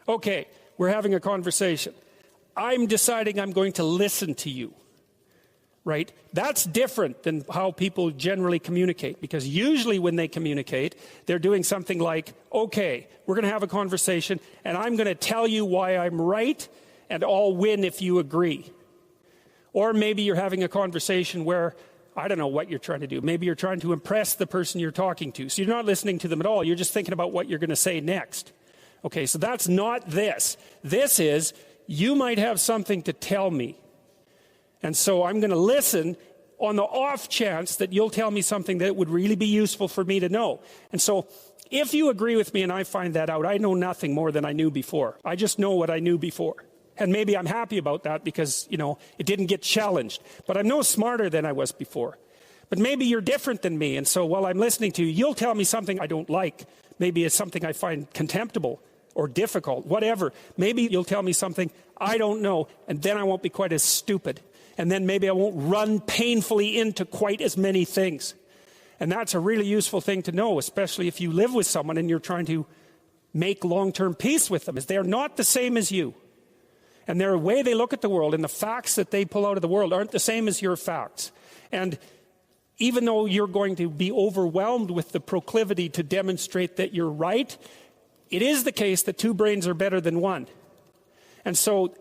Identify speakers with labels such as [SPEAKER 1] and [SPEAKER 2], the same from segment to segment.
[SPEAKER 1] Okay, we're having a conversation. I'm deciding I'm going to listen to you, right? That's different than how people generally communicate, because usually when they communicate, they're doing something like, okay, we're going to have a conversation, and I'm going to tell you why I'm right, and I'll win if you agree. Or maybe you're having a conversation where, I don't know what you're trying to do. Maybe you're trying to impress the person you're talking to. So you're not listening to them at all. You're just thinking about what you're going to say next. Okay, so that's not this. This is, you might have something to tell me. And so I'm going to listen on the off chance that you'll tell me something that would really be useful for me to know. And so if you agree with me and I find that out, I know nothing more than I knew before. I just know what I knew before. And maybe I'm happy about that because, it didn't get challenged. But I'm no smarter than I was before. But maybe you're different than me. And so while I'm listening to you, you'll tell me something I don't like. Maybe it's something I find contemptible or difficult, whatever. Maybe you'll tell me something I don't know, and then I won't be quite as stupid. And then maybe I won't run painfully into quite as many things. And that's a really useful thing to know, especially if you live with someone and you're trying to make long-term peace with them, is they're not the same as you. And their way they look at the world and the facts that they pull out of the world aren't the same as your facts. And even though you're going to be overwhelmed with the proclivity to demonstrate that you're right, it is the case that two brains are better than one. And so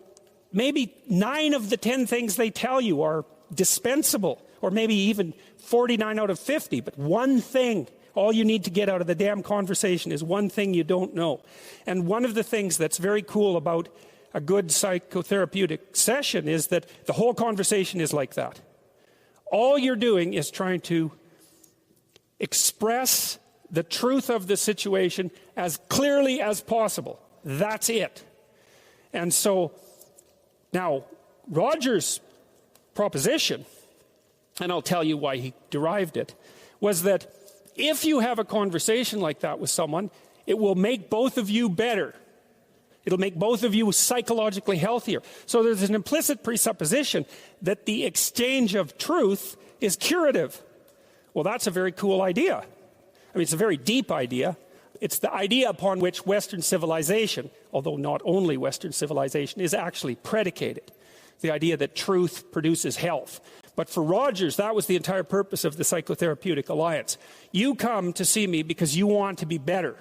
[SPEAKER 1] maybe 9 of the 10 things they tell you are dispensable, or maybe even 49 out of 50. But one thing, all you need to get out of the damn conversation is one thing you don't know. And one of the things that's very cool about a good psychotherapeutic session is that the whole conversation is like that. All you're doing is trying to express the truth of the situation as clearly as possible. That's it. And so, now, Roger's proposition, and I'll tell you why he derived it, was that if you have a conversation like that with someone, it will make both of you better. It'll make both of you psychologically healthier. So there's an implicit presupposition that the exchange of truth is curative. Well, that's a very cool idea. I mean, it's a very deep idea. It's the idea upon which Western civilization, although not only Western civilization, is actually predicated. The idea that truth produces health. But for Rogers, that was the entire purpose of the Psychotherapeutic Alliance. You come to see me because you want to be better.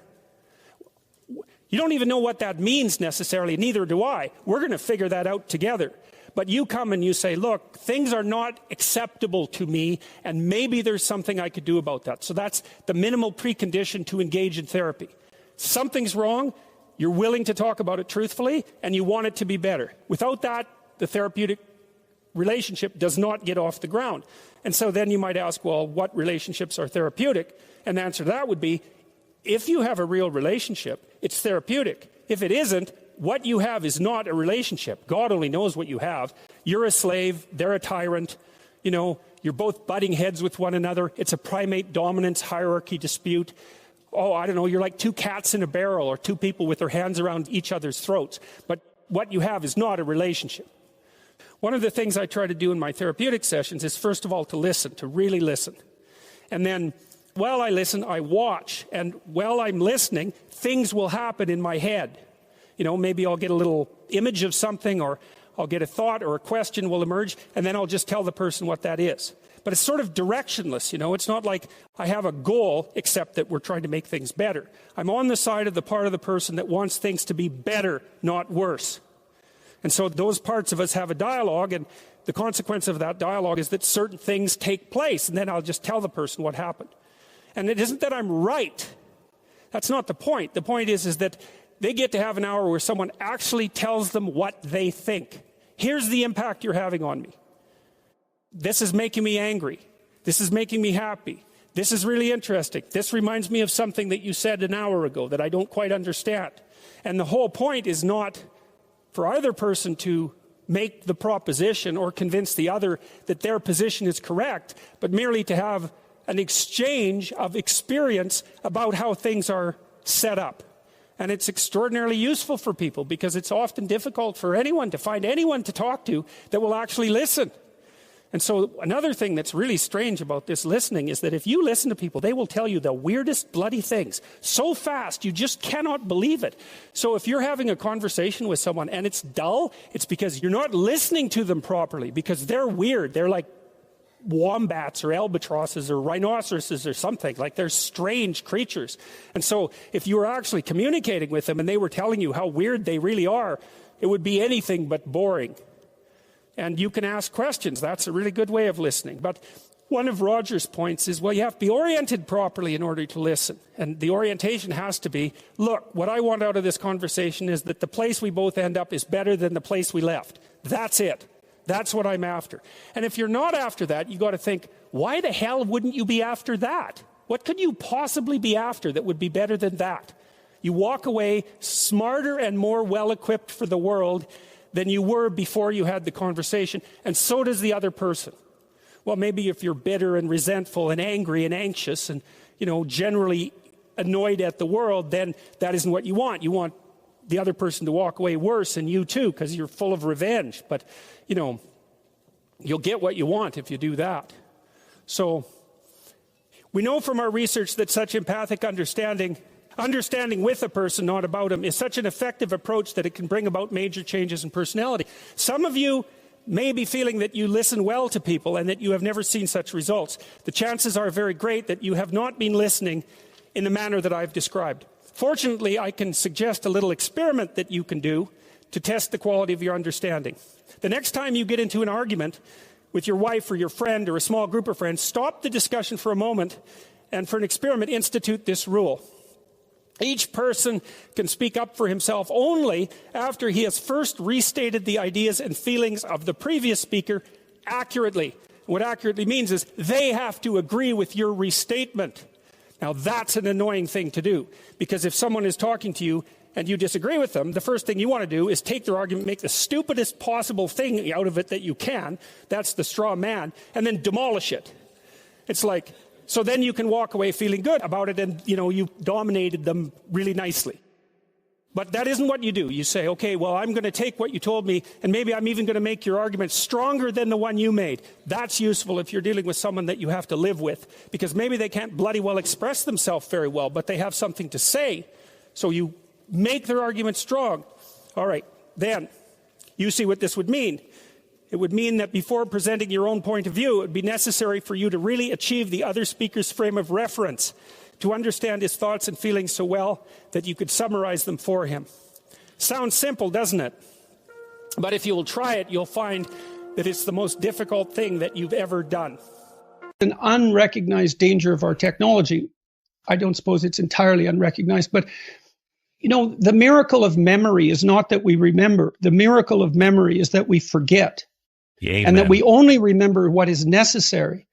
[SPEAKER 1] You don't even know what that means necessarily, neither do I. We're going to figure that out together. But you come and you say, look, things are not acceptable to me, and maybe there's something I could do about that. So that's the minimal precondition to engage in therapy. Something's wrong, you're willing to talk about it truthfully, and you want it to be better. Without that, the therapeutic relationship does not get off the ground. And so then you might ask, well, what relationships are therapeutic? And the answer to that would be, if you have a real relationship, it's therapeutic. If it isn't, what you have is not a relationship. God only knows what you have. You're a slave, they're a tyrant. You're both butting heads with one another. It's a primate dominance hierarchy dispute. Oh, I don't know, you're like 2 cats in a barrel, or 2 people with their hands around each other's throats. But what you have is not a relationship. One of the things I try to do in my therapeutic sessions is, first of all, to listen, to really listen. And then, while I listen, I watch. And while I'm listening, things will happen in my head. Maybe I'll get a little image of something, or I'll get a thought or a question will emerge, and then I'll just tell the person what that is. But it's sort of directionless, It's not like I have a goal, except that we're trying to make things better. I'm on the side of the part of the person that wants things to be better, not worse. And so those parts of us have a dialogue, and the consequence of that dialogue is that certain things take place, and then I'll just tell the person what happened. And it isn't that I'm right. That's not the point. The point is that they get to have an hour where someone actually tells them what they think. Here's the impact you're having on me. This is making me angry. This is making me happy. This is really interesting. This reminds me of something that you said an hour ago that I don't quite understand. And the whole point is not for either person to make the proposition or convince the other that their position is correct, but merely to have an exchange of experience about how things are set up. And it's extraordinarily useful for people, because it's often difficult for anyone to find anyone to talk to that will actually listen. And so another thing that's really strange about this listening is that if you listen to people, they will tell you the weirdest bloody things so fast you just cannot believe it. So if you're having a conversation with someone and it's dull, it's because you're not listening to them properly, because they're weird. They're like wombats or albatrosses or rhinoceroses or something. Like, they're strange creatures. And so if you were actually communicating with them and they were telling you how weird they really are, it would be anything but boring. And you can ask questions. That's a really good way of listening. But one of Roger's points is, well, you have to be oriented properly in order to listen. And the orientation has to be, look, what I want out of this conversation is that the place we both end up is better than the place we left. That's it. That's what I'm after. And if you're not after that, you got to think, why the hell wouldn't you be after that? What could you possibly be after that would be better than that? You walk away smarter and more well-equipped for the world than you were before you had the conversation, and so does the other person. Well, maybe if you're bitter and resentful and angry and anxious and, generally annoyed at the world, then that isn't what you want. You want the other person to walk away worse, and you too, because you're full of revenge. But, you'll get what you want if you do that. So we know from our research that such empathic understanding with a person, not about him, is such an effective approach that it can bring about major changes in personality. Some of you may be feeling that you listen well to people and that you have never seen such results. The chances are very great that you have not been listening in the manner that I've described. Fortunately, I can suggest a little experiment that you can do to test the quality of your understanding. The next time you get into an argument with your wife or your friend or a small group of friends, stop the discussion for a moment and, for an experiment, institute this rule. Each person can speak up for himself only after he has first restated the ideas and feelings of the previous speaker accurately. What accurately means is they have to agree with your restatement. Now, that's an annoying thing to do, because if someone is talking to you and you disagree with them, the first thing you want to do is take their argument, make the stupidest possible thing out of it that you can. That's the straw man, and then demolish it. It's like, so then you can walk away feeling good about it, and, you dominated them really nicely. But that isn't what you do. You say, okay, well, I'm going to take what you told me, and maybe I'm even going to make your argument stronger than the one you made. That's useful if you're dealing with someone that you have to live with, because maybe they can't bloody well express themselves very well, but they have something to say. So you make their argument strong. All right, then you see what this would mean. It would mean that before presenting your own point of view, it would be necessary for you to really achieve the other speaker's frame of reference, to understand his thoughts and feelings so well that you could summarize them for him. Sounds simple, doesn't it? But if you'll try it, you'll find that it's the most difficult thing that you've ever done.
[SPEAKER 2] An unrecognized danger of our technology. I don't suppose it's entirely unrecognized, but the miracle of memory is not that we remember. The miracle of memory is that we forget.
[SPEAKER 3] Amen.
[SPEAKER 2] And that we only remember what is necessary.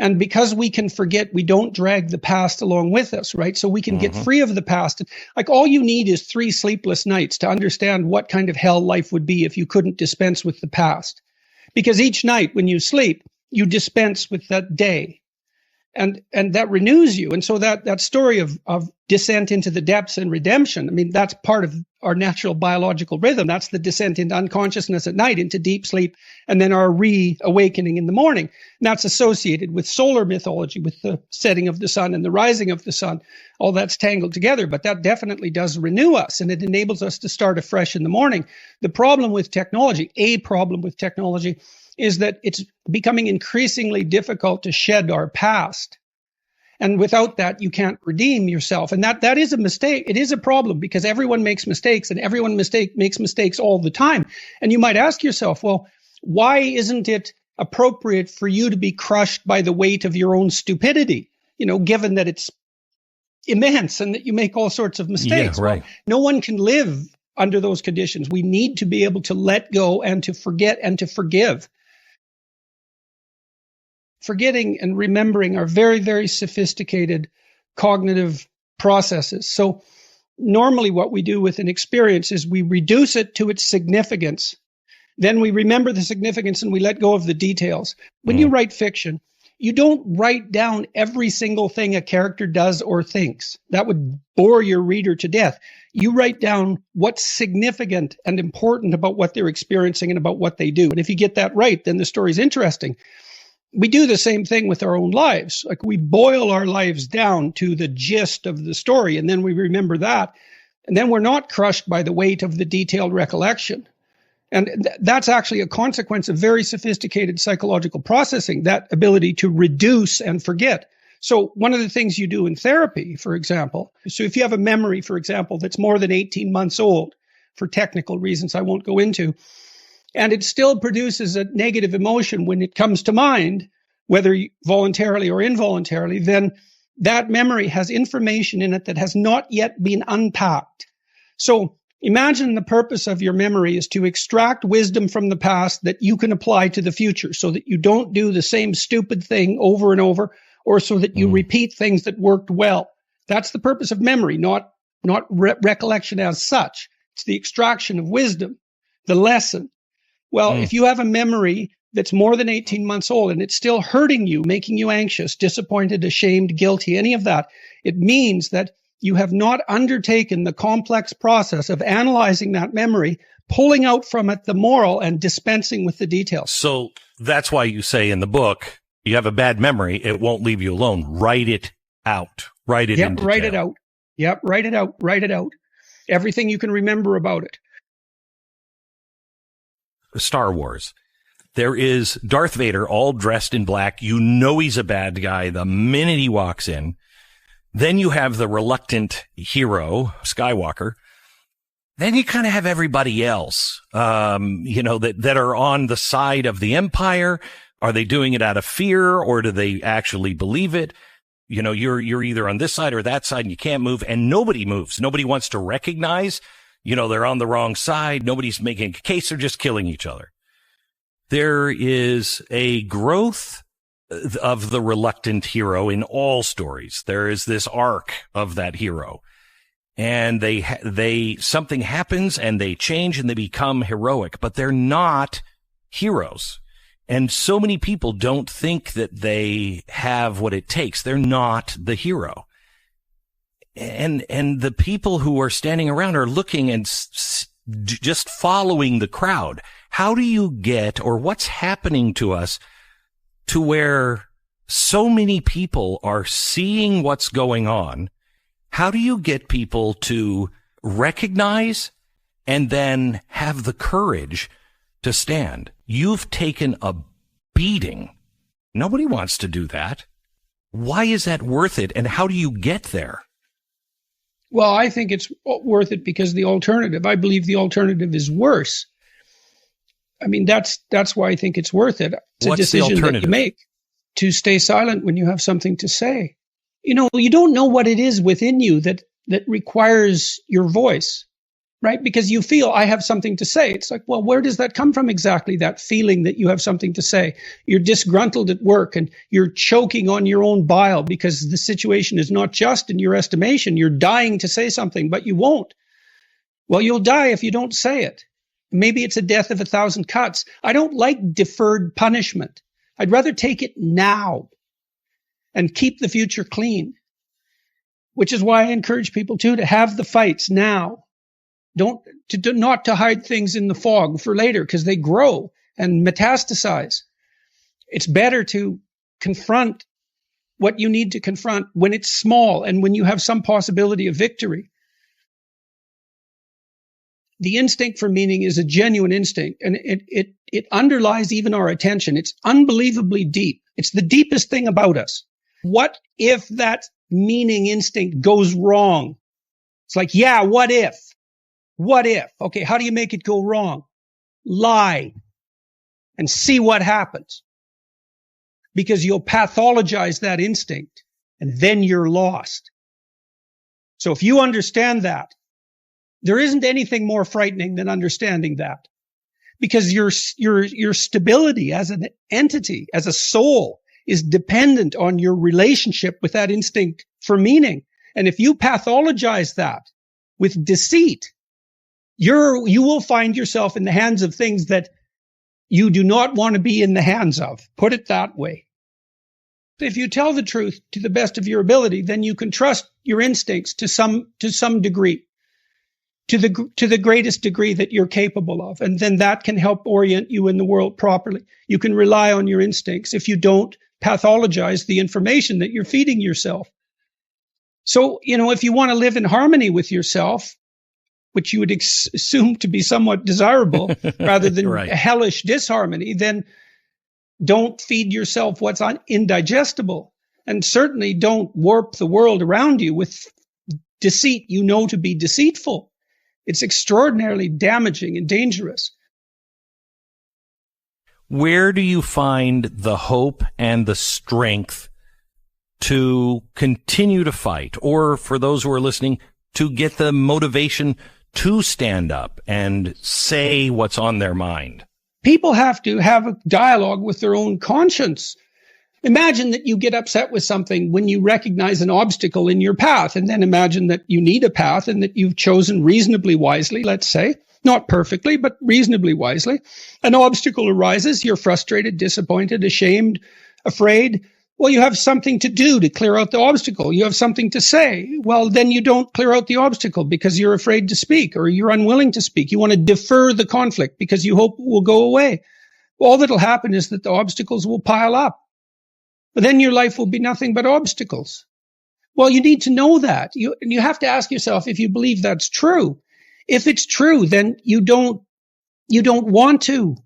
[SPEAKER 2] And because we can forget, we don't drag the past along with us, right? So we can get free of the past. Like, all you need is 3 sleepless nights to understand what kind of hell life would be if you couldn't dispense with the past. Because each night when you sleep, you dispense with that day. And that renews you. And so that story of descent into the depths and redemption, I mean, that's part of our natural biological rhythm. That's the descent into unconsciousness at night, into deep sleep, and then our reawakening in the morning. And that's associated with solar mythology, with the setting of the sun and the rising of the sun. All that's tangled together, but that definitely does renew us, and it enables us to start afresh in the morning. The problem with technology, is that it's becoming increasingly difficult to shed our past. And without that, you can't redeem yourself. And that is a mistake. It is a problem, because everyone makes mistakes, and everyone makes mistakes all the time. And you might ask yourself, well, why isn't it appropriate for you to be crushed by the weight of your own stupidity, given that it's immense and that you make all sorts of mistakes?
[SPEAKER 3] Yeah, right.
[SPEAKER 2] Well, no one can live under those conditions. We need to be able to let go and to forget and to forgive. Forgetting and remembering are very, very sophisticated cognitive processes. So normally what we do with an experience is we reduce it to its significance. Then we remember the significance and we let go of the details. When you write fiction, You don't write down every single thing a character does or thinks. That would bore your reader to death. You write down what's significant and important about what they're experiencing and about what they do. And if you get that right, then the story's interesting. We do the same thing with our own lives. Like, we boil our lives down to the gist of the story, and then we remember that. And then we're not crushed by the weight of the detailed recollection. And that's actually a consequence of very sophisticated psychological processing, that ability to reduce and forget. So one of the things you do in therapy, for example, so if you have a memory, for example, that's more than 18 months old, for technical reasons I won't go into, and it still produces a negative emotion when it comes to mind, whether voluntarily or involuntarily, then that memory has information in it that has not yet been unpacked. So imagine the purpose of your memory is to extract wisdom from the past that you can apply to the future, so that you don't do the same stupid thing over and over, or so that you repeat things that worked well. That's the purpose of memory, not recollection as such. It's the extraction of wisdom, the lesson. Well, if you have a memory that's more than 18 months old and it's still hurting you, making you anxious, disappointed, ashamed, guilty, any of that, it means that you have not undertaken the complex process of analyzing that memory, pulling out from it the moral, and dispensing with the details.
[SPEAKER 3] So that's why you say in the book, you have a bad memory, it won't leave you alone. Write it out. Write it in detail.
[SPEAKER 2] Write it out. Yep, write it out. Write it out. Everything you can remember about it.
[SPEAKER 3] Star Wars. There is Darth Vader all dressed in black. You know he's a bad guy the minute he walks in. Then you have the reluctant hero, Skywalker. Then you kind of have everybody else, that are on the side of the Empire. Are they doing it out of fear, or do they actually believe it? You know, you're either on this side or that side and you can't move, and nobody moves. Nobody wants to recognize, they're on the wrong side. Nobody's making a case. They're just killing each other. There is a growth of the reluctant hero in all stories. There is this arc of that hero, and they something happens and they change and they become heroic, but they're not heroes. And so many people don't think that they have what it takes. They're not the hero. And the people who are standing around are looking and just following the crowd. How do you get, or what's happening to us to where so many people are seeing what's going on? How do you get people to recognize and then have the courage to stand? You've taken a beating. Nobody wants to do that. Why is that worth it? And how do you get there?
[SPEAKER 2] Well, I think it's worth it because I believe the alternative is worse. I mean, that's why I think it's worth it. It's a decision that you make to stay silent when you have something to say. You don't know what it is within you that requires your voice, right? Because you feel, I have something to say. It's like, well, where does that come from exactly, that feeling that you have something to say? You're disgruntled at work and you're choking on your own bile because the situation is not just in your estimation. You're dying to say something, but you won't. Well, you'll die if you don't say it. Maybe it's a death of 1,000 cuts. I don't like deferred punishment. I'd rather take it now and keep the future clean, which is why I encourage people to have the fights now. Not to hide things in the fog for later, because they grow and metastasize. It's better to confront what you need to confront when it's small and when you have some possibility of victory. The instinct for meaning is a genuine instinct, and it underlies even our attention. It's unbelievably deep. It's the deepest thing about us. What if that meaning instinct goes wrong? It's like, yeah, what if? What if? Okay, how do you make it go wrong? Lie and see what happens. Because you'll pathologize that instinct and then you're lost. So if you understand that, there isn't anything more frightening than understanding that. Because your stability as an entity, as a soul, is dependent on your relationship with that instinct for meaning. And if you pathologize that with deceit, you will find yourself in the hands of things that you do not want to be in the hands of. Put it that way. If you tell the truth to the best of your ability, then you can trust your instincts to some degree, to the greatest degree that you're capable of. And then that can help orient you in the world properly. You can rely on your instincts if you don't pathologize the information that you're feeding yourself. So, if you want to live in harmony with yourself, which you would assume to be somewhat desirable rather than
[SPEAKER 3] right.
[SPEAKER 2] hellish disharmony, then don't feed yourself what's indigestible. And certainly don't warp the world around you with deceit you know to be deceitful. It's extraordinarily damaging and dangerous.
[SPEAKER 3] Where do you find the hope and the strength to continue to fight? Or for those who are listening, to get the motivation to stand up and say what's on their mind?
[SPEAKER 2] People have to have a dialogue with their own conscience. Imagine that you get upset with something when you recognize an obstacle in your path, and then imagine that you need a path and that you've chosen reasonably wisely, let's say, not perfectly, but reasonably wisely. An obstacle arises, you're frustrated, disappointed, ashamed, afraid. Well, you have something to do to clear out the obstacle. You have something to say. Well, then you don't clear out the obstacle because you're afraid to speak or you're unwilling to speak. You want to defer the conflict because you hope it will go away. All that'll happen is that the obstacles will pile up. But then your life will be nothing but obstacles. Well, you need to know that. You have to ask yourself if you believe that's true. If it's true, then you don't want to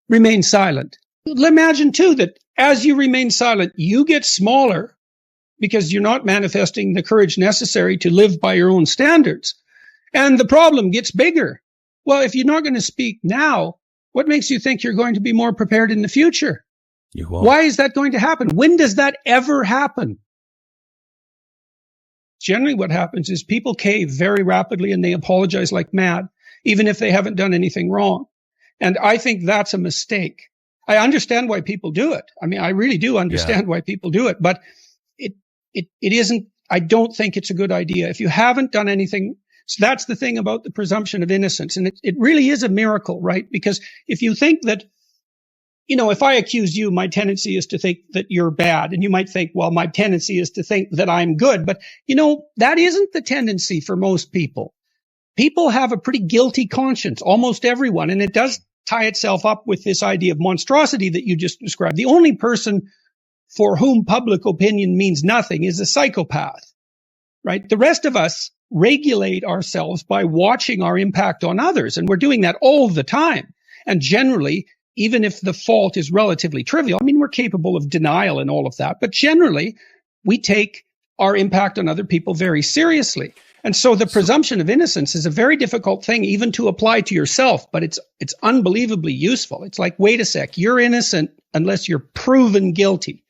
[SPEAKER 2] remain silent. Imagine too that as you remain silent, you get smaller because you're not manifesting the courage necessary to live by your own standards. And the problem gets bigger. Well, if you're not going to speak now, what makes you think you're going to be more prepared in the future?
[SPEAKER 3] You won't.
[SPEAKER 2] Why is that going to happen? When does that ever happen? Generally what happens is people cave very rapidly and they apologize like mad, even if they haven't done anything wrong. And I think that's a mistake. I understand why people do it. I mean, I really do understand why people do it, but it isn't, I don't think it's a good idea. If you haven't done anything, so that's the thing about the presumption of innocence. And it really is a miracle, right? Because if you think that, if I accuse you, my tendency is to think that you're bad. And you might think, well, my tendency is to think that I'm good. But, that isn't the tendency for most people. People have a pretty guilty conscience, almost everyone. And it does tie itself up with this idea of monstrosity that you just described. The only person for whom public opinion means nothing is a psychopath, right? The rest of us regulate ourselves by watching our impact on others. And we're doing that all the time. And generally, even if the fault is relatively trivial, I mean, we're capable of denial and all of that, but generally we take our impact on other people very seriously. And so the presumption of innocence is a very difficult thing even to apply to yourself, but it's unbelievably useful. It's like, wait a sec, you're innocent unless you're proven guilty.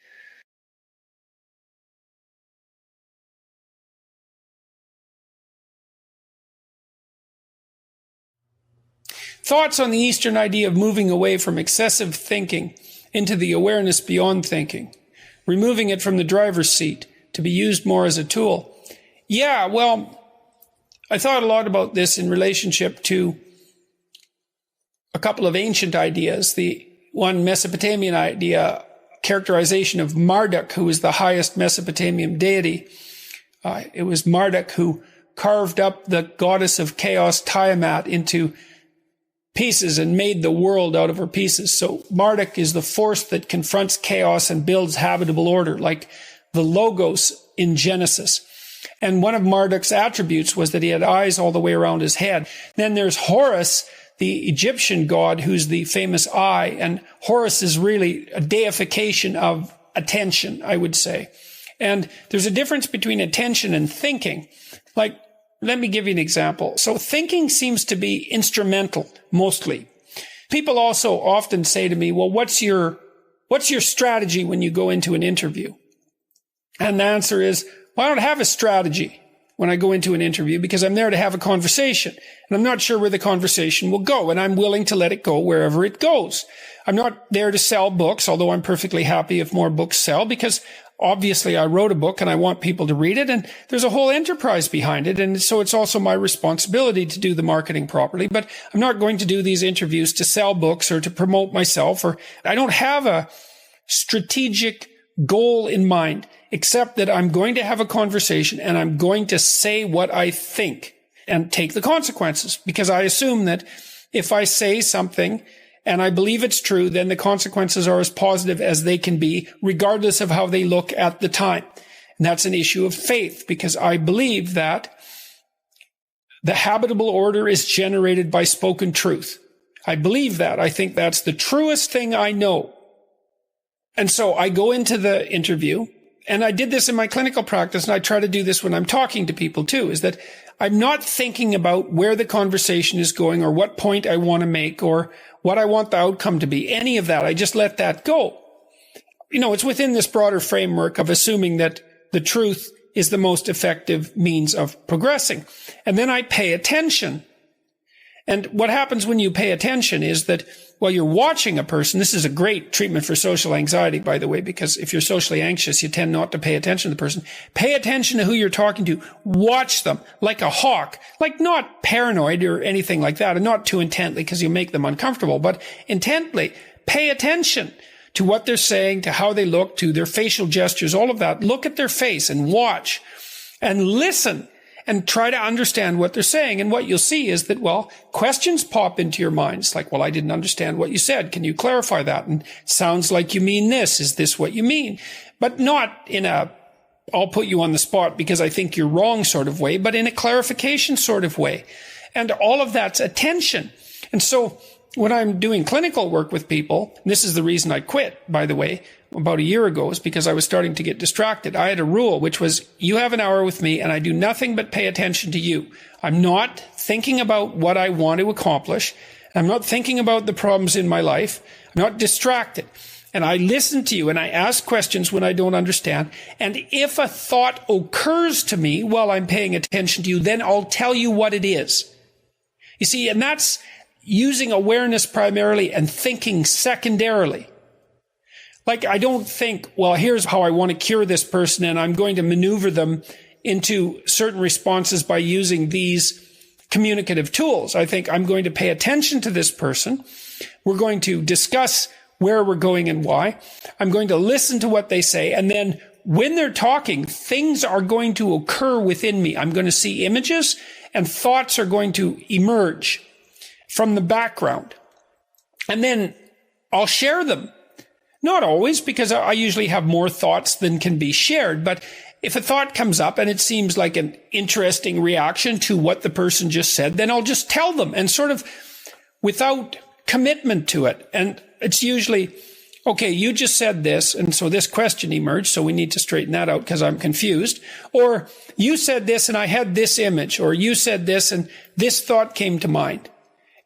[SPEAKER 1] Thoughts on the Eastern idea of moving away from excessive thinking into the awareness beyond thinking, removing it from the driver's seat to be used more as a tool. Yeah, well, I thought a lot about this in relationship to a couple of ancient ideas. The one Mesopotamian idea, characterization of Marduk, who was the highest Mesopotamian deity. It was Marduk who carved up the goddess of chaos, Tiamat, into pieces and made the world out of her pieces. So Marduk is the force that confronts chaos and builds habitable order, like the Logos in Genesis. And one of Marduk's attributes was that he had eyes all the way around his head. Then there's Horus, the Egyptian god, who's the famous eye. And Horus is really a deification of attention, I would say. And there's a difference between attention and thinking. Like, let me give you an example. So thinking seems to be instrumental, mostly. People also often say to me, well, what's your strategy when you go into an interview? And the answer is, well, I don't have a strategy when I go into an interview because I'm there to have a conversation. And I'm not sure where the conversation will go. And I'm willing to let it go wherever it goes. I'm not there to sell books, although I'm perfectly happy if more books sell, because obviously I wrote a book and I want people to read it, and there's a whole enterprise behind it. And so it's also my responsibility to do the marketing properly. But I'm not going to do these interviews to sell books or to promote myself, or I don't have a strategic goal in mind, except that I'm going to have a conversation and I'm going to say what I think and take the consequences, because I assume that if I say something and I believe it's true, then the consequences are as positive as they can be, regardless of how they look at the time. And that's an issue of faith, because I believe that the habitable order is generated by spoken truth. I believe that. I think that's the truest thing I know. And so I go into the interview, and I did this in my clinical practice, and I try to do this when I'm talking to people too, is that I'm not thinking about where the conversation is going or what point I want to make or what I want the outcome to be. Any of that. I just let that go. It's within this broader framework of assuming that the truth is the most effective means of progressing. And then I pay attention. And what happens when you pay attention is that while you're watching a person, this is a great treatment for social anxiety, by the way, because if you're socially anxious, you tend not to pay attention to the person. Pay attention to who you're talking to. Watch them like a hawk, like not paranoid or anything like that, and not too intently because you make them uncomfortable, but intently pay attention to what they're saying, to how they look, to their facial gestures, all of that. Look at their face and watch and listen and try to understand what they're saying. And what you'll see is that, questions pop into your mind. It's like, I didn't understand what you said. Can you clarify that? And sounds like you mean this. Is this what you mean? But not in I'll put you on the spot because I think you're wrong sort of way, but in a clarification sort of way. And all of that's attention. And so when I'm doing clinical work with people, and this is the reason I quit, by the way, about a year ago, is because I was starting to get distracted. I had a rule, which was, you have an hour with me and I do nothing but pay attention to you. I'm not thinking about what I want to accomplish. I'm not thinking about the problems in my life. I'm not distracted. And I listen to you and I ask questions when I don't understand. And if a thought occurs to me while I'm paying attention to you, then I'll tell you what it is. You see, and that's using awareness primarily and thinking secondarily. Like, I don't think, here's how I want to cure this person, and I'm going to maneuver them into certain responses by using these communicative tools. I think I'm going to pay attention to this person. We're going to discuss where we're going and why. I'm going to listen to what they say. And then when they're talking, things are going to occur within me. I'm going to see images and thoughts are going to emerge from the background. And then I'll share them. Not always, because I usually have more thoughts than can be shared. But if a thought comes up and it seems like an interesting reaction to what the person just said, then I'll just tell them and sort of without commitment to it. And it's usually, okay, you just said this, and so this question emerged, so we need to straighten that out because I'm confused. Or you said this and I had this image, or you said this and this thought came to mind.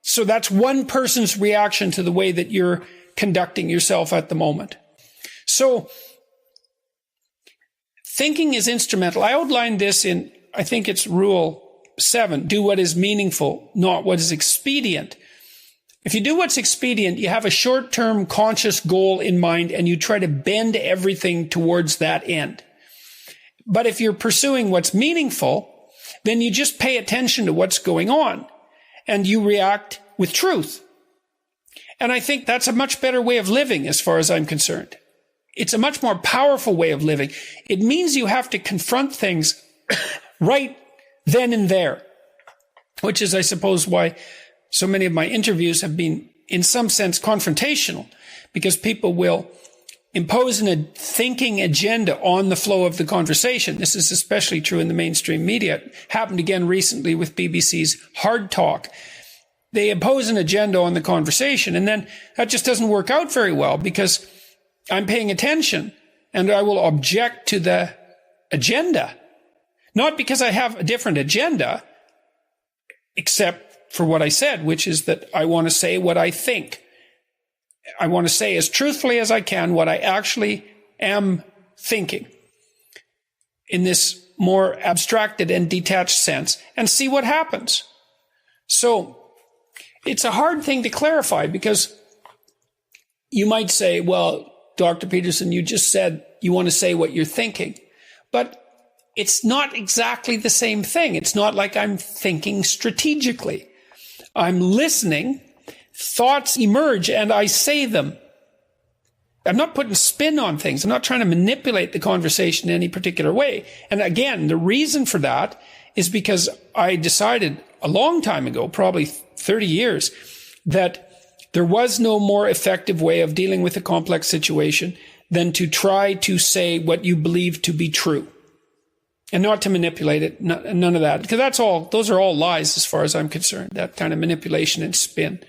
[SPEAKER 1] So that's one person's reaction to the way that you're conducting yourself at the moment. So thinking is instrumental. I outlined this in, I think it's rule 7, do what is meaningful, not what is expedient. If you do what's expedient, you have a short-term conscious goal in mind and you try to bend everything towards that end. But if you're pursuing what's meaningful, then you just pay attention to what's going on and you react with truth. And I think that's a much better way of living as far as I'm concerned. It's a much more powerful way of living. It means you have to confront things right then and there, which is, I suppose, why so many of my interviews have been, in some sense, confrontational, because people will impose a thinking agenda on the flow of the conversation. This is especially true in the mainstream media. It happened again recently with BBC's Hard Talk. They impose an agenda on the conversation, and then that just doesn't work out very well because I'm paying attention and I will object to the agenda. Not because I have a different agenda, except for what I said, which is that I want to say what I think. I want to say as truthfully as I can what I actually am thinking in this more abstracted and detached sense and see what happens. So it's a hard thing to clarify because you might say, well, Dr. Peterson, you just said you want to say what you're thinking, but it's not exactly the same thing. It's not like I'm thinking strategically. I'm listening, thoughts emerge, and I say them. I'm not putting spin on things. I'm not trying to manipulate the conversation in any particular way. And again, the reason for that is because I decided a long time ago, probably 30 years, that there was no more effective way of dealing with a complex situation than to try to say what you believe to be true and not to manipulate it. None of that. Because those are all lies as far as I'm concerned, that kind of manipulation and spin.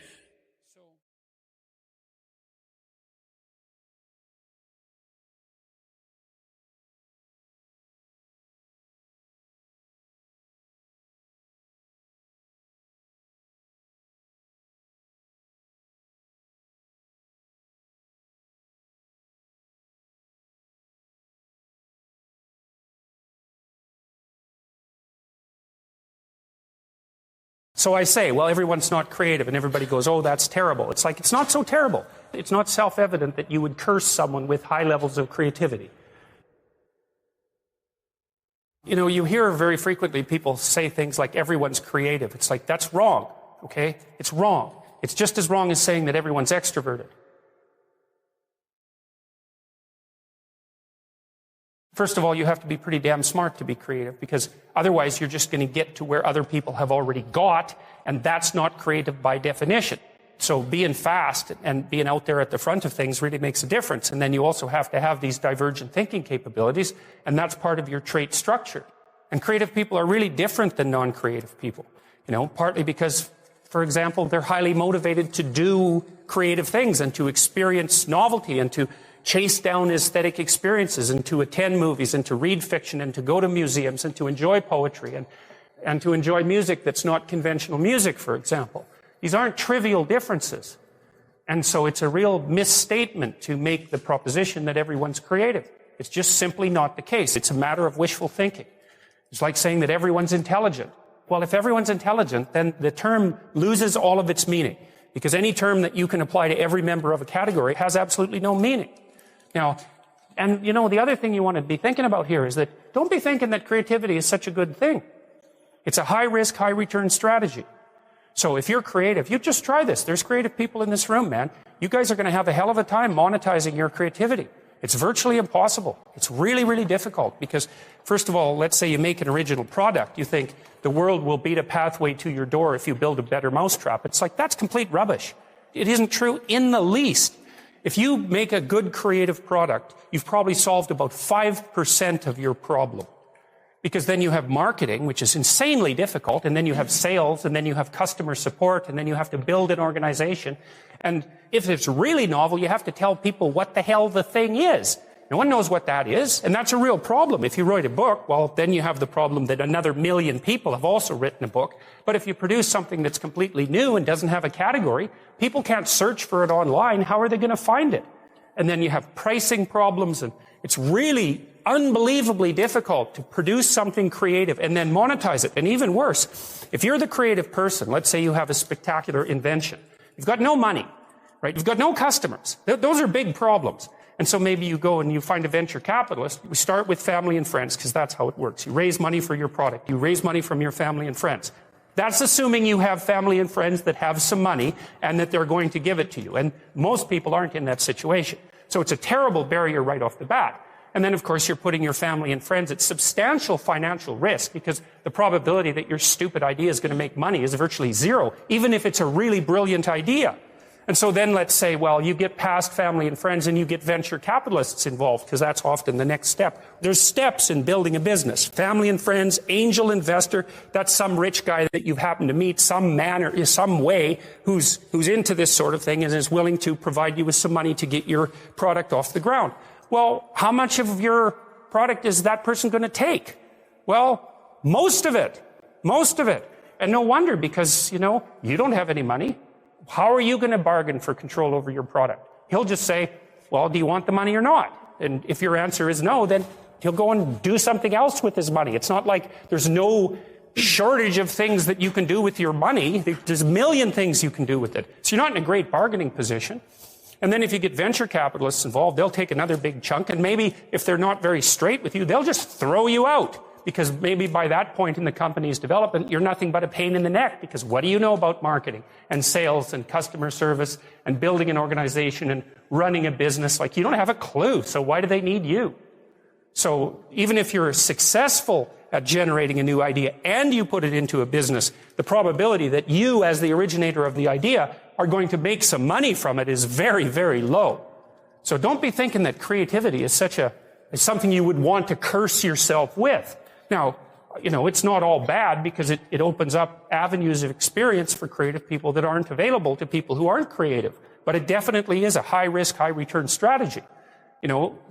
[SPEAKER 1] So I say, well, everyone's not creative, and everybody goes, oh, that's terrible. It's like, it's not so terrible. It's not self-evident that you would curse someone with high levels of creativity. You know, you hear very frequently people say things like, everyone's creative. It's like, that's wrong, okay? It's wrong. It's just as wrong as saying that everyone's extroverted. First of all, you have to be pretty damn smart to be creative, because otherwise you're just going to get to where other people have already got, and that's not creative by definition. So being fast and being out there at the front of things really makes a difference. And then you also have to have these divergent thinking capabilities, and that's part of your trait structure. And creative people are really different than non-creative people, you know, partly because, for example, they're highly motivated to do creative things and to experience novelty and to chase down aesthetic experiences and to attend movies and to read fiction and to go to museums and to enjoy poetry and to enjoy music that's not conventional music, for example. These aren't trivial differences. And so it's a real misstatement to make the proposition that everyone's creative. It's just simply not the case. It's a matter of wishful thinking. It's like saying that everyone's intelligent. Well, if everyone's intelligent, then the term loses all of its meaning, because any term that you can apply to every member of a category has absolutely no meaning. Now, and you know, the other thing you want to be thinking about here is that don't be thinking that creativity is such a good thing. It's a high-risk, high-return strategy. So if you're creative, you just try this. There's creative people in this room, man. You guys are going to have a hell of a time monetizing your creativity. It's virtually impossible. It's really, really difficult because, first of all, let's say you make an original product. You think the world will beat a pathway to your door if you build a better mousetrap. It's like, that's complete rubbish. It isn't true in the least. If you make a good creative product, you've probably solved about 5% of your problem. Because then you have marketing, which is insanely difficult, and then you have sales, and then you have customer support, and then you have to build an organization. And if it's really novel, you have to tell people what the hell the thing is. No one knows what that is, and that's a real problem. If you write a book, well, then you have the problem that another million people have also written a book. But if you produce something that's completely new and doesn't have a category, people can't search for it online. How are they going to find it? And then you have pricing problems, and it's really unbelievably difficult to produce something creative and then monetize it. And even worse, if you're the creative person, let's say you have a spectacular invention. You've got no money, right? You've got no customers. Those are big problems. And so maybe you go and you find a venture capitalist. We start with family and friends because that's how it works. You raise money for your product. You raise money from your family and friends. That's assuming you have family and friends that have some money and that they're going to give it to you. And most people aren't in that situation. So it's a terrible barrier right off the bat. And then, of course, you're putting your family and friends at substantial financial risk because the probability that your stupid idea is going to make money is virtually zero, even if it's a really brilliant idea. And so then let's say, well, you get past family and friends and you get venture capitalists involved because that's often the next step. There's steps in building a business. Family and friends, angel investor, that's some rich guy that you've happened to meet, some man or some way who's into this sort of thing and is willing to provide you with some money to get your product off the ground. Well, how much of your product is that person going to take? Well, most of it. Most of it. And no wonder, because, you know, you don't have any money. How are you going to bargain for control over your product? He'll just say, well, do you want the money or not? And if your answer is no, then he'll go and do something else with his money. It's not like there's no shortage of things that you can do with your money. There's a million things you can do with it. So you're not in a great bargaining position. And then if you get venture capitalists involved, they'll take another big chunk. And maybe if they're not very straight with you, they'll just throw you out because maybe by that point in the company's development, you're nothing but a pain in the neck, because what do you know about marketing and sales and customer service and building an organization and running a business? Like, you don't have a clue, so why do they need you? So even if you're successful at generating a new idea and you put it into a business, the probability that you, as the originator of the idea, are going to make some money from it is very, very low. So don't be thinking that creativity is something you would want to curse yourself with. Now, it's not all bad, because it opens up avenues of experience for creative people that aren't available to people who aren't creative. But it definitely is a high-risk, high-return strategy.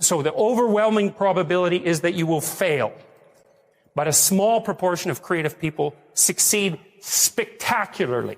[SPEAKER 1] So the overwhelming probability is that you will fail. But a small proportion of creative people succeed spectacularly.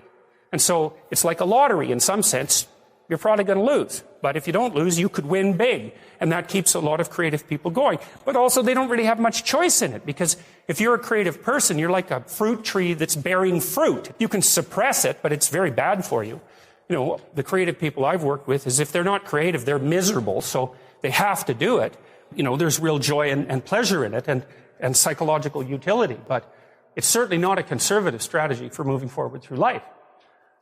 [SPEAKER 1] And so it's like a lottery in some sense. You're probably going to lose. But if you don't lose, you could win big. And that keeps a lot of creative people going. But also, they don't really have much choice in it, because if you're a creative person, you're like a fruit tree that's bearing fruit. You can suppress it, but it's very bad for you. The creative people I've worked with is, if they're not creative, they're miserable. So they have to do it. There's real joy and pleasure in it, and psychological utility. But it's certainly not a conservative strategy for moving forward through life.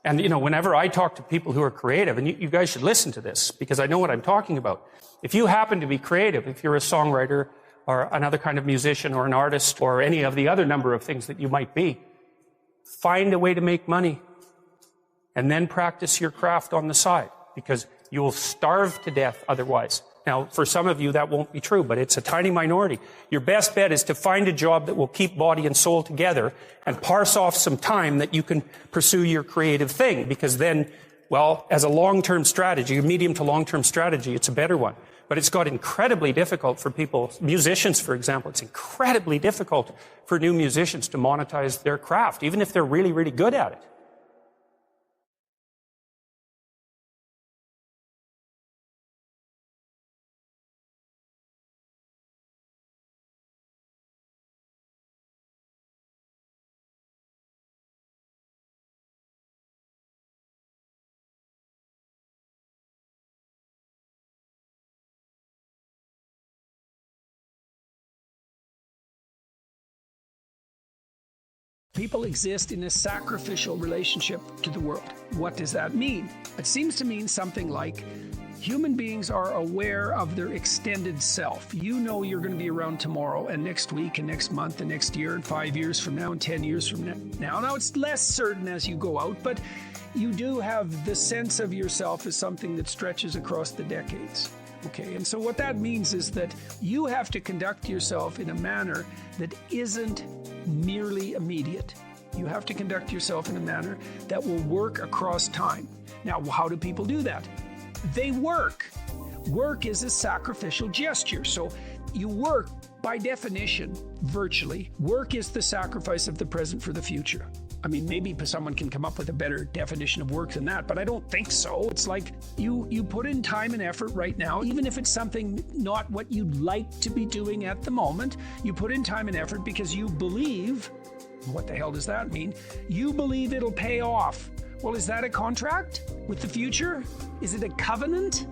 [SPEAKER 1] And, whenever I talk to people who are creative, and you guys should listen to this, because I know what I'm talking about. If you happen to be creative, if you're a songwriter or another kind of musician or an artist or any of the other number of things that you might be, find a way to make money and then practice your craft on the side, because you will starve to death otherwise. Now, for some of you, that won't be true, but it's a tiny minority. Your best bet is to find a job that will keep body and soul together and parse off some time that you can pursue your creative thing, because then, as a long-term strategy, a medium to long-term strategy, it's a better one. But it's got incredibly difficult for people, musicians, for example. It's incredibly difficult for new musicians to monetize their craft, even if they're really, really good at it.
[SPEAKER 2] People exist in a sacrificial relationship to the world. What does that mean? It seems to mean something like human beings are aware of their extended self. You know you're going to be around tomorrow and next week and next month and next year and 5 years from now and 10 years from now. Now, it's less certain as you go out, but you do have the sense of yourself as something that stretches across the decades. Okay, and so what that means is that you have to conduct yourself in a manner that isn't merely immediate. You have to conduct yourself in a manner that will work across time. Now, how do people do that? They work. Work is a sacrificial gesture. So you work, by definition, virtually. Work is the sacrifice of the present for the future. I mean, maybe someone can come up with a better definition of work than that, but I don't think so. It's like you put in time and effort right now, even if it's something not what you'd like to be doing at the moment. You put in time and effort because you believe, what the hell does that mean? You believe it'll pay off. Well, is that a contract with the future? Is it a covenant?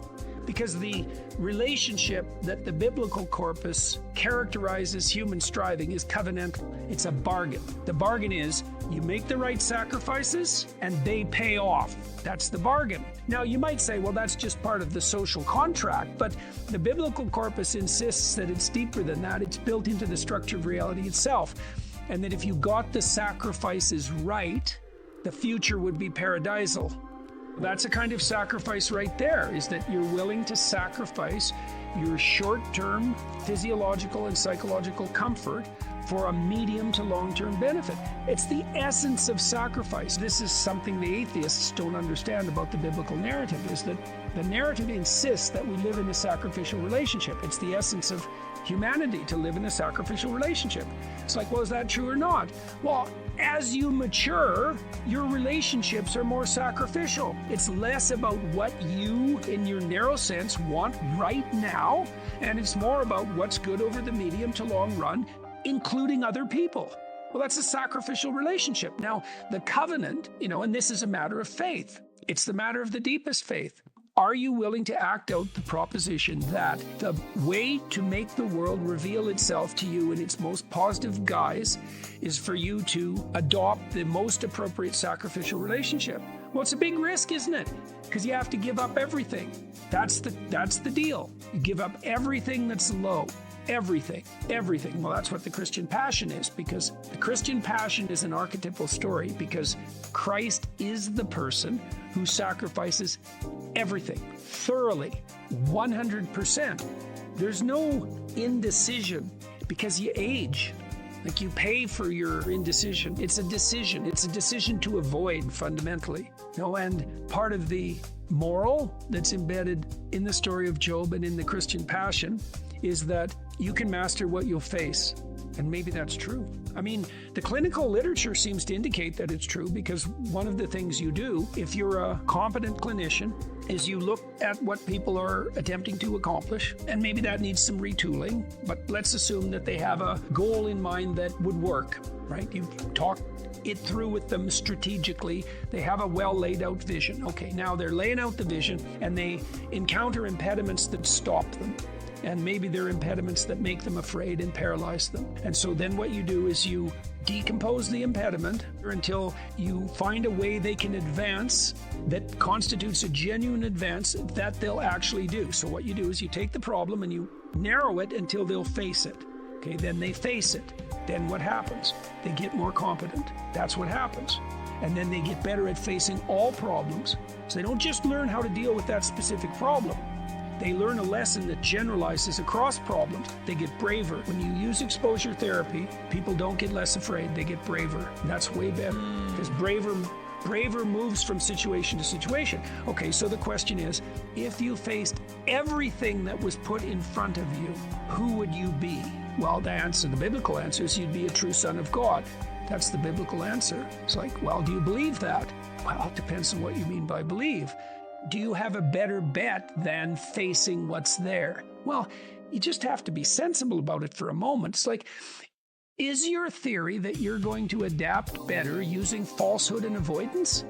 [SPEAKER 2] Because the relationship that the biblical corpus characterizes human striving is covenantal. It's a bargain. The bargain is you make the right sacrifices and they pay off. That's the bargain. Now, you might say, well, that's just part of the social contract, but the biblical corpus insists that it's deeper than that. It's built into the structure of reality itself. And that if you got the sacrifices right, the future would be paradisal. That's a kind of sacrifice right there, is that you're willing to sacrifice your short-term physiological and psychological comfort for a medium to long-term benefit. It's the essence of sacrifice. This is something the atheists don't understand about the biblical narrative, is that the narrative insists that we live in a sacrificial relationship. It's the essence of humanity to live in a sacrificial relationship. It's like, well, is that true or not? Well, as you mature, your relationships are more sacrificial. It's less about what you, in your narrow sense, want right now, and it's more about what's good over the medium to long run, including other people. Well, that's a sacrificial relationship. Now, the covenant, and this is a matter of faith. It's the matter of the deepest faith. Are you willing to act out the proposition that the way to make the world reveal itself to you in its most positive guise is for you to adopt the most appropriate sacrificial relationship? Well, it's a big risk, isn't it? Because you have to give up everything. That's the deal. You give up everything that's low. Everything. Well, that's what the Christian passion is, because the Christian passion is an archetypal story, because Christ is the person who sacrifices everything thoroughly, 100%. There's no indecision because you age. Like, you pay for your indecision. It's a decision. It's a decision to avoid, fundamentally. And part of the moral that's embedded in the story of Job and in the Christian passion is that you can master what you'll face. And maybe that's true. I mean, the clinical literature seems to indicate that it's true, because one of the things you do, if you're a competent clinician, is you look at what people are attempting to accomplish, and maybe that needs some retooling, but let's assume that they have a goal in mind that would work, right? You talk it through with them strategically. They have a well laid out vision. Okay, now they're laying out the vision and they encounter impediments that stop them. And maybe they're impediments that make them afraid and paralyze them. And so then what you do is you decompose the impediment until you find a way they can advance that constitutes a genuine advance that they'll actually do. So what you do is you take the problem and you narrow it until they'll face it. Okay, then they face it. Then what happens? They get more competent. That's what happens. And then they get better at facing all problems. So they don't just learn how to deal with that specific problem. They learn a lesson that generalizes across problems. They get braver. When you use exposure therapy, people don't get less afraid, they get braver. And that's way better, because braver moves from situation to situation. Okay, so the question is, if you faced everything that was put in front of you, who would you be? Well, the biblical answer is you'd be a true son of God. That's the biblical answer. It's like, well, do you believe that? Well, it depends on what you mean by believe. Do you have a better bet than facing what's there? Well, you just have to be sensible about it for a moment. It's like, is your theory that you're going to adapt better using falsehood and avoidance?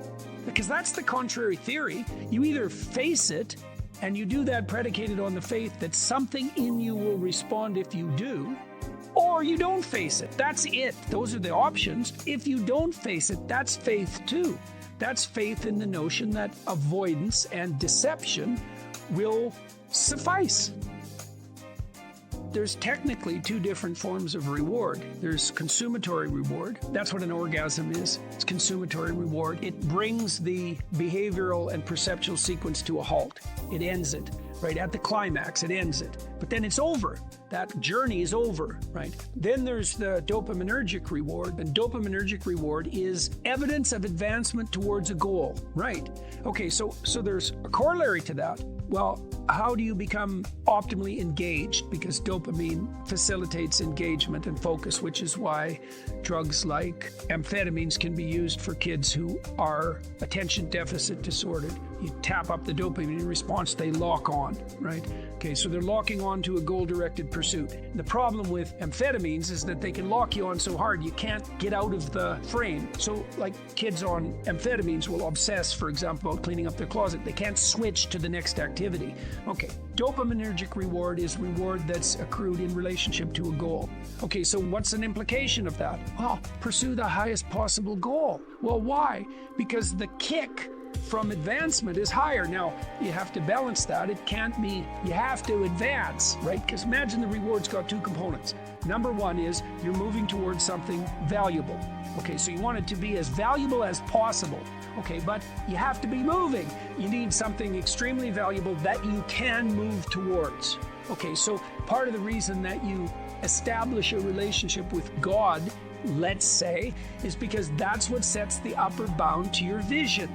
[SPEAKER 2] Because that's the contrary theory. You either face it, and you do that predicated on the faith that something in you will respond if you do, or you don't face it. That's it. Those are the options. If you don't face it, that's faith too. That's faith in the notion that avoidance and deception will suffice. There's technically two different forms of reward. There's consumatory reward. That's what an orgasm is. It's consumatory reward. It brings the behavioral and perceptual sequence to a halt. It ends it. Right at the climax, it ends it. But then it's over. That journey is over, right? Then there's the dopaminergic reward, and dopaminergic reward is evidence of advancement towards a goal, right? Okay, so there's a corollary to that. Well, how do you become optimally engaged? Because dopamine facilitates engagement and focus, which is why drugs like amphetamines can be used for kids who are attention deficit disordered. You tap up the dopamine response, they lock on, right? Okay, so they're locking on to a goal-directed pursuit. The problem with amphetamines is that they can lock you on so hard you can't get out of the frame. So like kids on amphetamines will obsess, for example, about cleaning up their closet. They can't switch to the next activity. Okay, dopaminergic reward is reward that's accrued in relationship to a goal. Okay, so what's an implication of that? Well, pursue the highest possible goal. Well, why? Because the kick from advancement is higher. Now, you have to balance that. It can't be, you have to advance, right? Because imagine the reward's got two components. Number one is you're moving towards something valuable. Okay, so you want it to be as valuable as possible. Okay, but you have to be moving. You need something extremely valuable that you can move towards. Okay, so part of the reason that you establish a relationship with God, let's say, is because that's what sets the upper bound to your vision.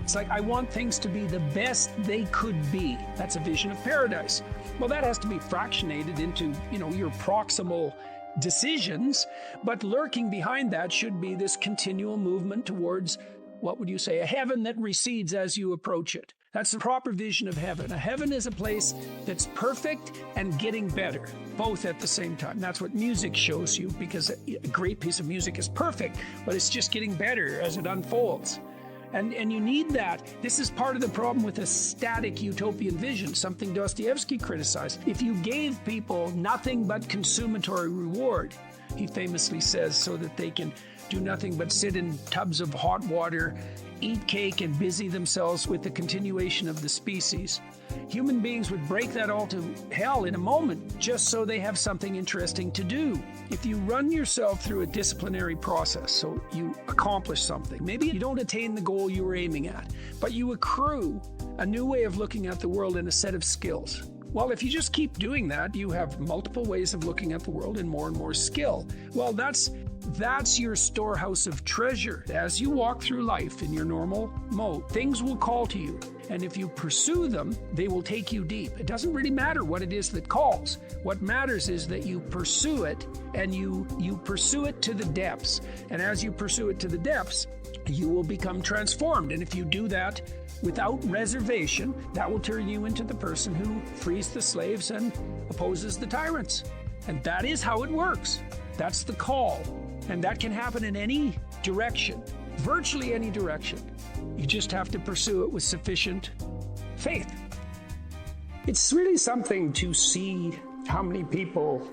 [SPEAKER 2] It's like, I want things to be the best they could be. That's a vision of paradise. Well, that has to be fractionated into, your proximal decisions, but lurking behind that should be this continual movement towards, what would you say, a heaven that recedes as you approach it. That's the proper vision of heaven. A heaven is a place that's perfect and getting better, both at the same time. That's what music shows you, because a great piece of music is perfect, but it's just getting better as it unfolds. And you need that. This is part of the problem with a static utopian vision, something Dostoevsky criticized. If you gave people nothing but consummatory reward, he famously says, so that they can do nothing but sit in tubs of hot water, eat cake, and busy themselves with the continuation of the species, human beings would break that all to hell in a moment just so they have something interesting to do. If you run yourself through a disciplinary process, so you accomplish something, maybe you don't attain the goal you were aiming at, but you accrue a new way of looking at the world and a set of skills. Well, if you just keep doing that, you have multiple ways of looking at the world and more skill. Well, that's your storehouse of treasure. As you walk through life in your normal mode, things will call to you. And if you pursue them, they will take you deep. It doesn't really matter what it is that calls. What matters is that you pursue it, and you pursue it to the depths. And as you pursue it to the depths, you will become transformed. And if you do that without reservation, that will turn you into the person who frees the slaves and opposes the tyrants. And that is how it works. That's the call. And that can happen in any direction, virtually any direction. You just have to pursue it with sufficient faith. It's really something to see how many people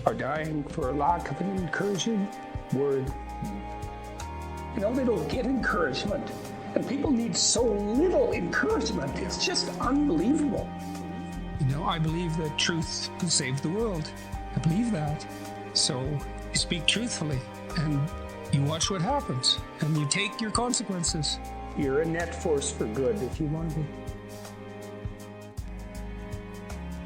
[SPEAKER 2] are dying for a lack of an encouraging word. You know, they don't get encouragement. And people need so little encouragement. It's just unbelievable. You know, I believe that truth will save the world. I believe that. So you speak truthfully and you watch what happens and you take your consequences. You're a net force for good if you want to be.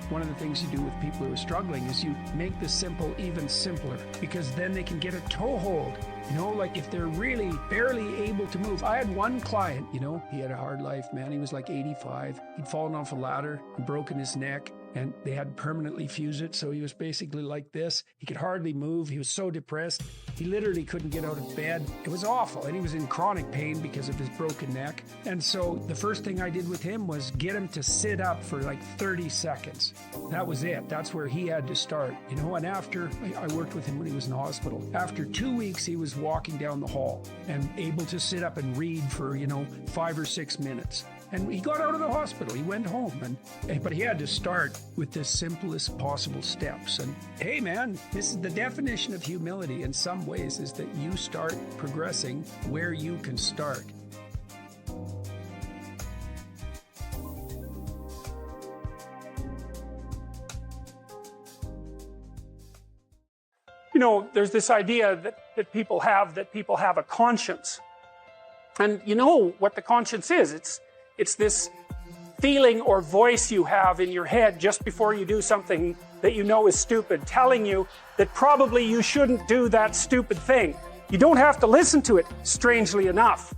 [SPEAKER 2] One of the things you do with people who are struggling is you make the simple even simpler, because then they can get a toehold. You know, like if they're really barely able to move. I had one client, you know, he had a hard life, man. He was like 85. He'd fallen off a ladder and broken his neck, and they had permanently fused it. So he was basically like this. He could hardly move. He was so depressed. He literally couldn't get out of bed. It was awful. And he was in chronic pain because of his broken neck. And so the first thing I did with him was get him to sit up for like 30 seconds. That was it. That's where he had to start, you know. And after, I worked with him when he was in the hospital. After 2 weeks, he was walking down the hall and able to sit up and read for, 5 or 6 minutes. And he got out of the hospital. He went home, but he had to start with the simplest possible steps. And hey, man, this is the definition of humility in some ways, is that you start progressing where you can start.
[SPEAKER 1] You know, there's this idea that people have a conscience. And you know what the conscience is. It's this feeling or voice you have in your head just before you do something that you know is stupid, telling you that probably you shouldn't do that stupid thing. You don't have to listen to it, strangely enough.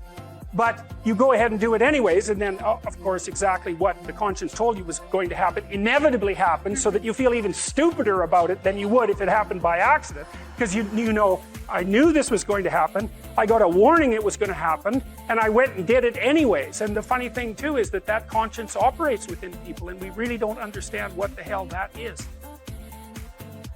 [SPEAKER 1] But you go ahead and do it anyways, and then, of course, exactly what the conscience told you was going to happen inevitably happens, so that you feel even stupider about it than you would if it happened by accident. Because you know, I knew this was going to happen, I got a warning it was going to happen, and I went and did it anyways. And the funny thing, too, is that conscience operates within people, and we really don't understand what the hell that is.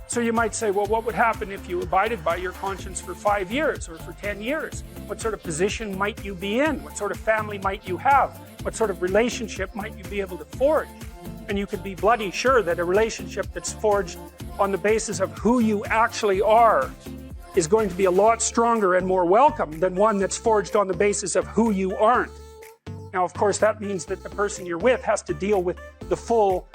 [SPEAKER 1] So you might say, well, what would happen if you abided by your conscience for 5 years or for 10 years? What sort of position might you be in? What sort of family might you have? What sort of relationship might you be able to forge? And you can be bloody sure that a relationship that's forged on the basis of who you actually are is going to be a lot stronger and more welcome than one that's forged on the basis of who you aren't. Now, of course, that means that the person you're with has to deal with the full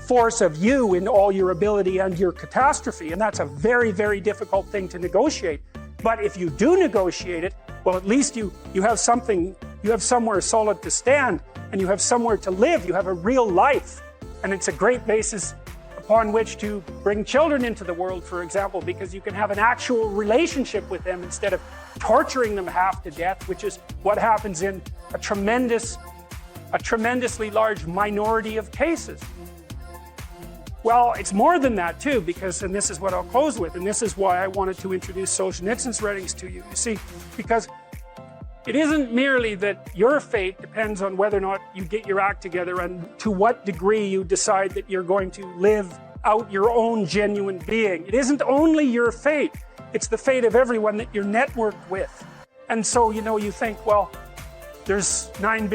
[SPEAKER 1] force of you in all your ability and your catastrophe, and that's a very, very difficult thing to negotiate. But if you do negotiate it, well, at least you have something, you have somewhere solid to stand, and you have somewhere to live. You have a real life, and it's a great basis upon which to bring children into the world, for example, because you can have an actual relationship with them instead of torturing them half to death, which is what happens in a tremendously large minority of cases. Well, it's more than that too, because, and this is what I'll close with, and this is why I wanted to introduce Solzhenitsyn's writings to you. You see, because it isn't merely that your fate depends on whether or not you get your act together and to what degree you decide that you're going to live out your own genuine being. It isn't only your fate, it's the fate of everyone that you're networked with. And so, you think, well, There's 7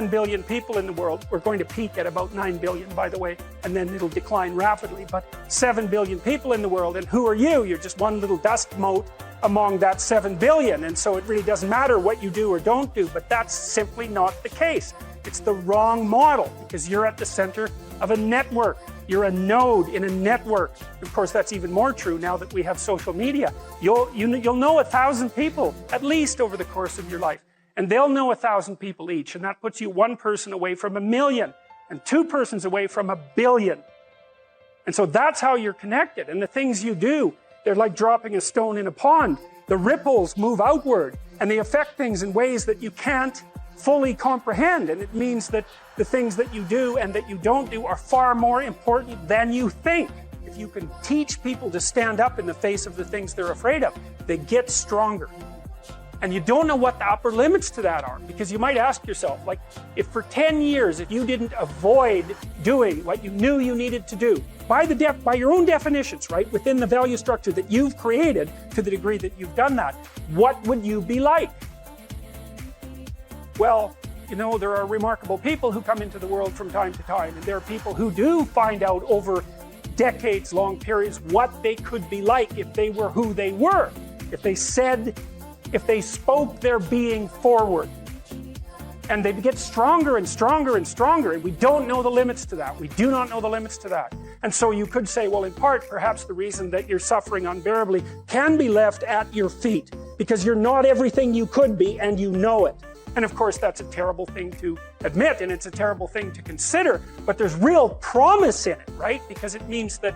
[SPEAKER 1] billion people in the world. We're going to peak at about 9 billion, by the way, and then it'll decline rapidly. But 7 billion people in the world, and who are you? You're just one little dust mote among that 7 billion. And so it really doesn't matter what you do or don't do, but that's simply not the case. It's the wrong model, because you're at the center of a network. You're a node in a network. Of course, that's even more true now that we have social media. You'll know 1,000 people, at least, over the course of your life. And they'll know 1,000 people each, and that puts you one person away from 1 million, and 2 persons away from 1 billion. And so that's how you're connected. And the things you do, they're like dropping a stone in a pond. The ripples move outward, and they affect things in ways that you can't fully comprehend. And it means that the things that you do and that you don't do are far more important than you think. If you can teach people to stand up in the face of the things they're afraid of, they get stronger. And you don't know what the upper limits to that are, because you might ask yourself, like, if for 10 years, if you didn't avoid doing what you knew you needed to do, by your own definitions, right, within the value structure that you've created, to the degree that you've done that, what would you be like? Well, you know, there are remarkable people who come into the world from time to time, and there are people who do find out over decades-long periods what they could be like if they were who they were, if they spoke their being forward. And they get stronger and stronger and stronger, and we don't know the limits to that. We do not know the limits to that. And so you could say, well, in part, perhaps the reason that you're suffering unbearably can be left at your feet, because you're not everything you could be, and you know it. And of course, that's a terrible thing to admit, and it's a terrible thing to consider, but there's real promise in it, right? Because it means that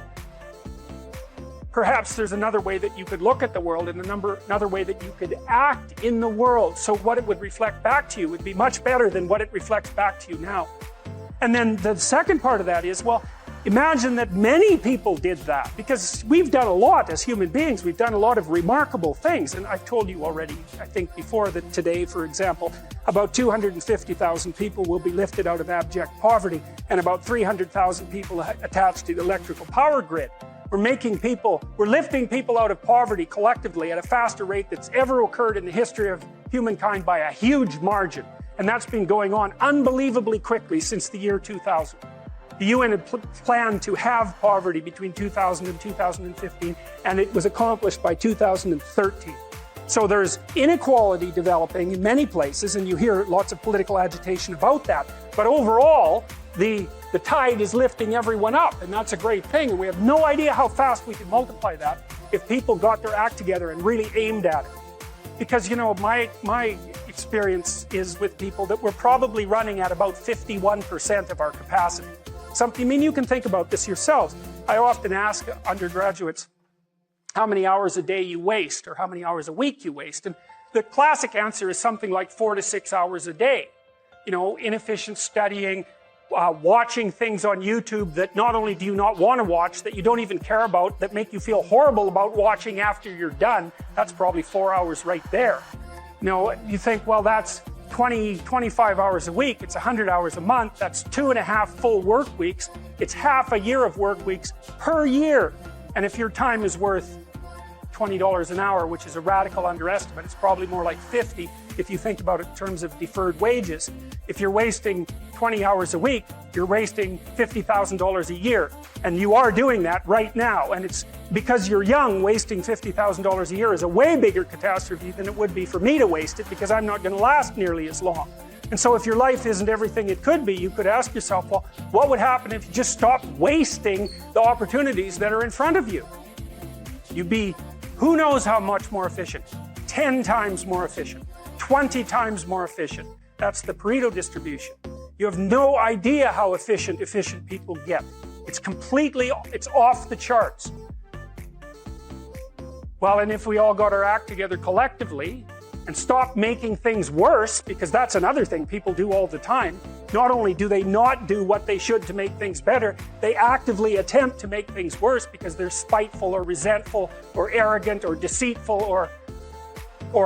[SPEAKER 1] perhaps there's another way that you could look at the world, and another way that you could act in the world. So what it would reflect back to you would be much better than what it reflects back to you now. And then the second part of that is, well, imagine that many people did that, because we've done a lot as human beings. We've done a lot of remarkable things. And I've told you already, I think before, that today, for example, about 250,000 people will be lifted out of abject poverty, and about 300,000 people attached to the electrical power grid. We're lifting people out of poverty collectively at a faster rate that's ever occurred in the history of humankind by a huge margin. And that's been going on unbelievably quickly since the year 2000. The UN had planned to have poverty between 2000 and 2015, and it was accomplished by 2013. So there's inequality developing in many places, and you hear lots of political agitation about that. But overall, the tide is lifting everyone up, and that's a great thing. And we have no idea how fast we can multiply that if people got their act together and really aimed at it. Because, you know, my experience is with people that we're probably running at about 51% of our capacity. I mean, you can think about this yourselves. I often ask undergraduates how many hours a day you waste, or how many hours a week you waste. And the classic answer is something like 4 to 6 hours a day. You know, inefficient studying, watching things on YouTube that not only do you not want to watch, that you don't even care about, that make you feel horrible about watching after you're done. That's probably 4 hours right there. You know, you think, well, that's 25 hours a week, it's 100 hours a month, that's 2.5 full work weeks, it's half a year of work weeks per year. And if your time is worth $20 an hour, which is a radical underestimate, it's probably more like 50 if you think about it in terms of deferred wages. If you're wasting 20 hours a week, you're wasting $50,000 a year. And you are doing that right now. And it's because you're young, wasting $50,000 a year is a way bigger catastrophe than it would be for me to waste it, because I'm not going to last nearly as long. And so if your life isn't everything it could be, you could ask yourself, well, what would happen if you just stopped wasting the opportunities that are in front of you? You'd be, who knows how much more efficient? 10 times more efficient, 20 times more efficient. That's the Pareto distribution. You have no idea how efficient people get. It's off the charts. Well, and if we all got our act together collectively and stopped making things worse, because that's another thing people do all the time. Not only do they not do what they should to make things better, they actively attempt to make things worse because they're spiteful or resentful or arrogant or deceitful or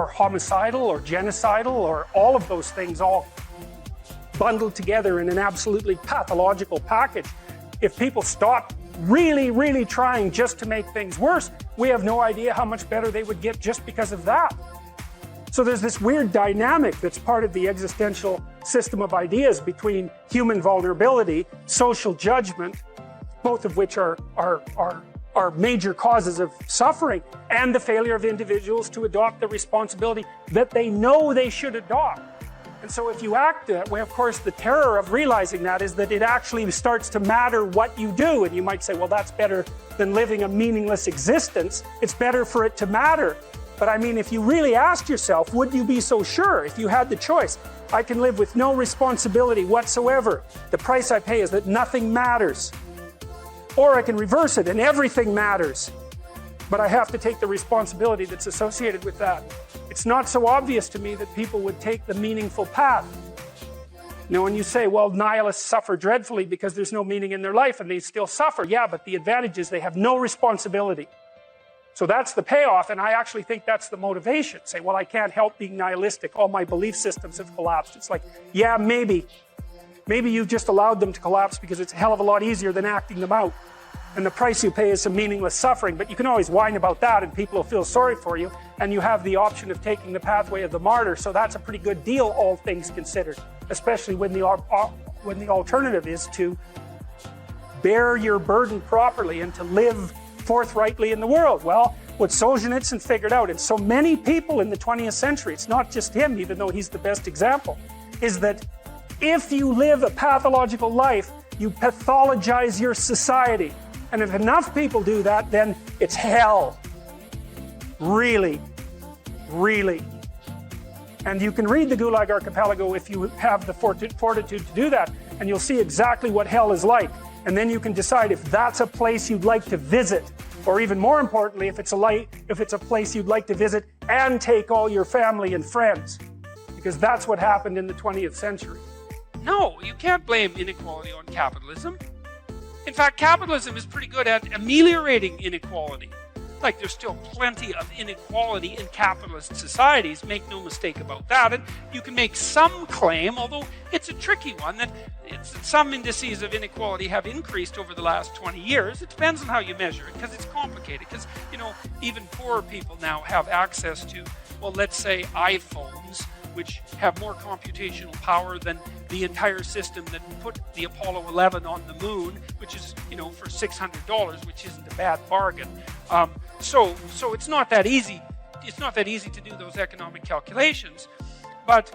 [SPEAKER 1] homicidal or genocidal, or all of those things all bundled together in an absolutely pathological package. If people stop really, really trying just to make things worse, we have no idea how much better they would get just because of that. So there's this weird dynamic that's part of the existential system of ideas between human vulnerability, social judgment, both of which are major causes of suffering, and the failure of individuals to adopt the responsibility that they know they should adopt. And so if you act that way, of course, the terror of realizing that is that it actually starts to matter what you do. And you might say, well, that's better than living a meaningless existence. It's better for it to matter. But I mean, if you really asked yourself, would you be so sure if you had the choice? I can live with no responsibility whatsoever. The price I pay is that nothing matters. Or I can reverse it and everything matters. But I have to take the responsibility that's associated with that. It's not so obvious to me that people would take the meaningful path. Now, when you say, well, nihilists suffer dreadfully because there's no meaning in their life and they still suffer. Yeah, but the advantage is they have no responsibility. So that's the payoff, and I actually think that's the motivation. Say, well, I can't help being nihilistic. All my belief systems have collapsed. It's like, yeah, maybe. Maybe you've just allowed them to collapse because it's a hell of a lot easier than acting them out. And the price you pay is some meaningless suffering, but you can always whine about that and people will feel sorry for you, and you have the option of taking the pathway of the martyr, so that's a pretty good deal, all things considered, especially when the alternative is to bear your burden properly and to live forthrightly in the world. Well, what Solzhenitsyn figured out, and so many people in the 20th century, it's not just him, even though he's the best example, is that if you live a pathological life, you pathologize your society. And if enough people do that, then it's hell. Really, really. And you can read the Gulag Archipelago if you have the fortitude to do that, and you'll see exactly what hell is like. And then you can decide if that's a place you'd like to visit, or even more importantly, if it's a place you'd like to visit and take all your family and friends. Because that's what happened in the 20th century. No, you can't blame inequality on capitalism. In fact, capitalism is pretty good at ameliorating inequality. Like, there's still plenty of inequality in capitalist societies, make no mistake about that. And you can make some claim, although it's a tricky one, that some indices of inequality have increased over the last 20 years. It depends on how you measure it, because it's complicated. Because, even poorer people now have access to, well, let's say iPhones, which have more computational power than the entire system that put the Apollo 11 on the moon, which is, for $600, which isn't a bad bargain. So it's not that easy. It's not that easy to do those economic calculations. But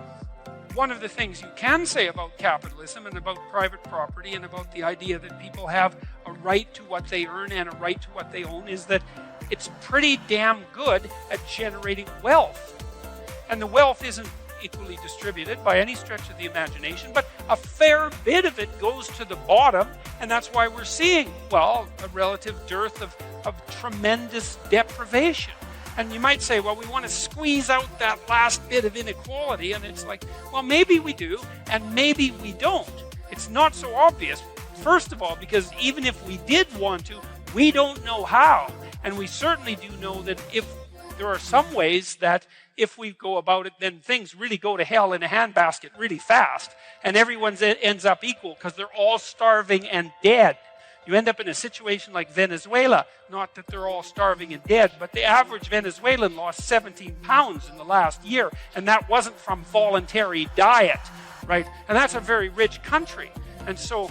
[SPEAKER 1] one of the things you can say about capitalism and about private property and about the idea that people have a right to what they earn and a right to what they own is that it's pretty damn good at generating wealth. And the wealth isn't equally distributed by any stretch of the imagination, but a fair bit of it goes to the bottom, and that's why we're seeing, well, a relative dearth of tremendous deprivation. And you might say, well, we want to squeeze out that last bit of inequality, and it's like, well, maybe we do, and maybe we don't. It's not so obvious, first of all, because even if we did want to, we don't know how. And we certainly do know that if there are some ways that if we go about it, then things really go to hell in a handbasket really fast, and everyone ends up equal because they're all starving and dead. You end up in a situation like Venezuela, not that they're all starving and dead, but the average Venezuelan lost 17 pounds in the last year, and that wasn't from voluntary diet, right? And that's a very rich country. And so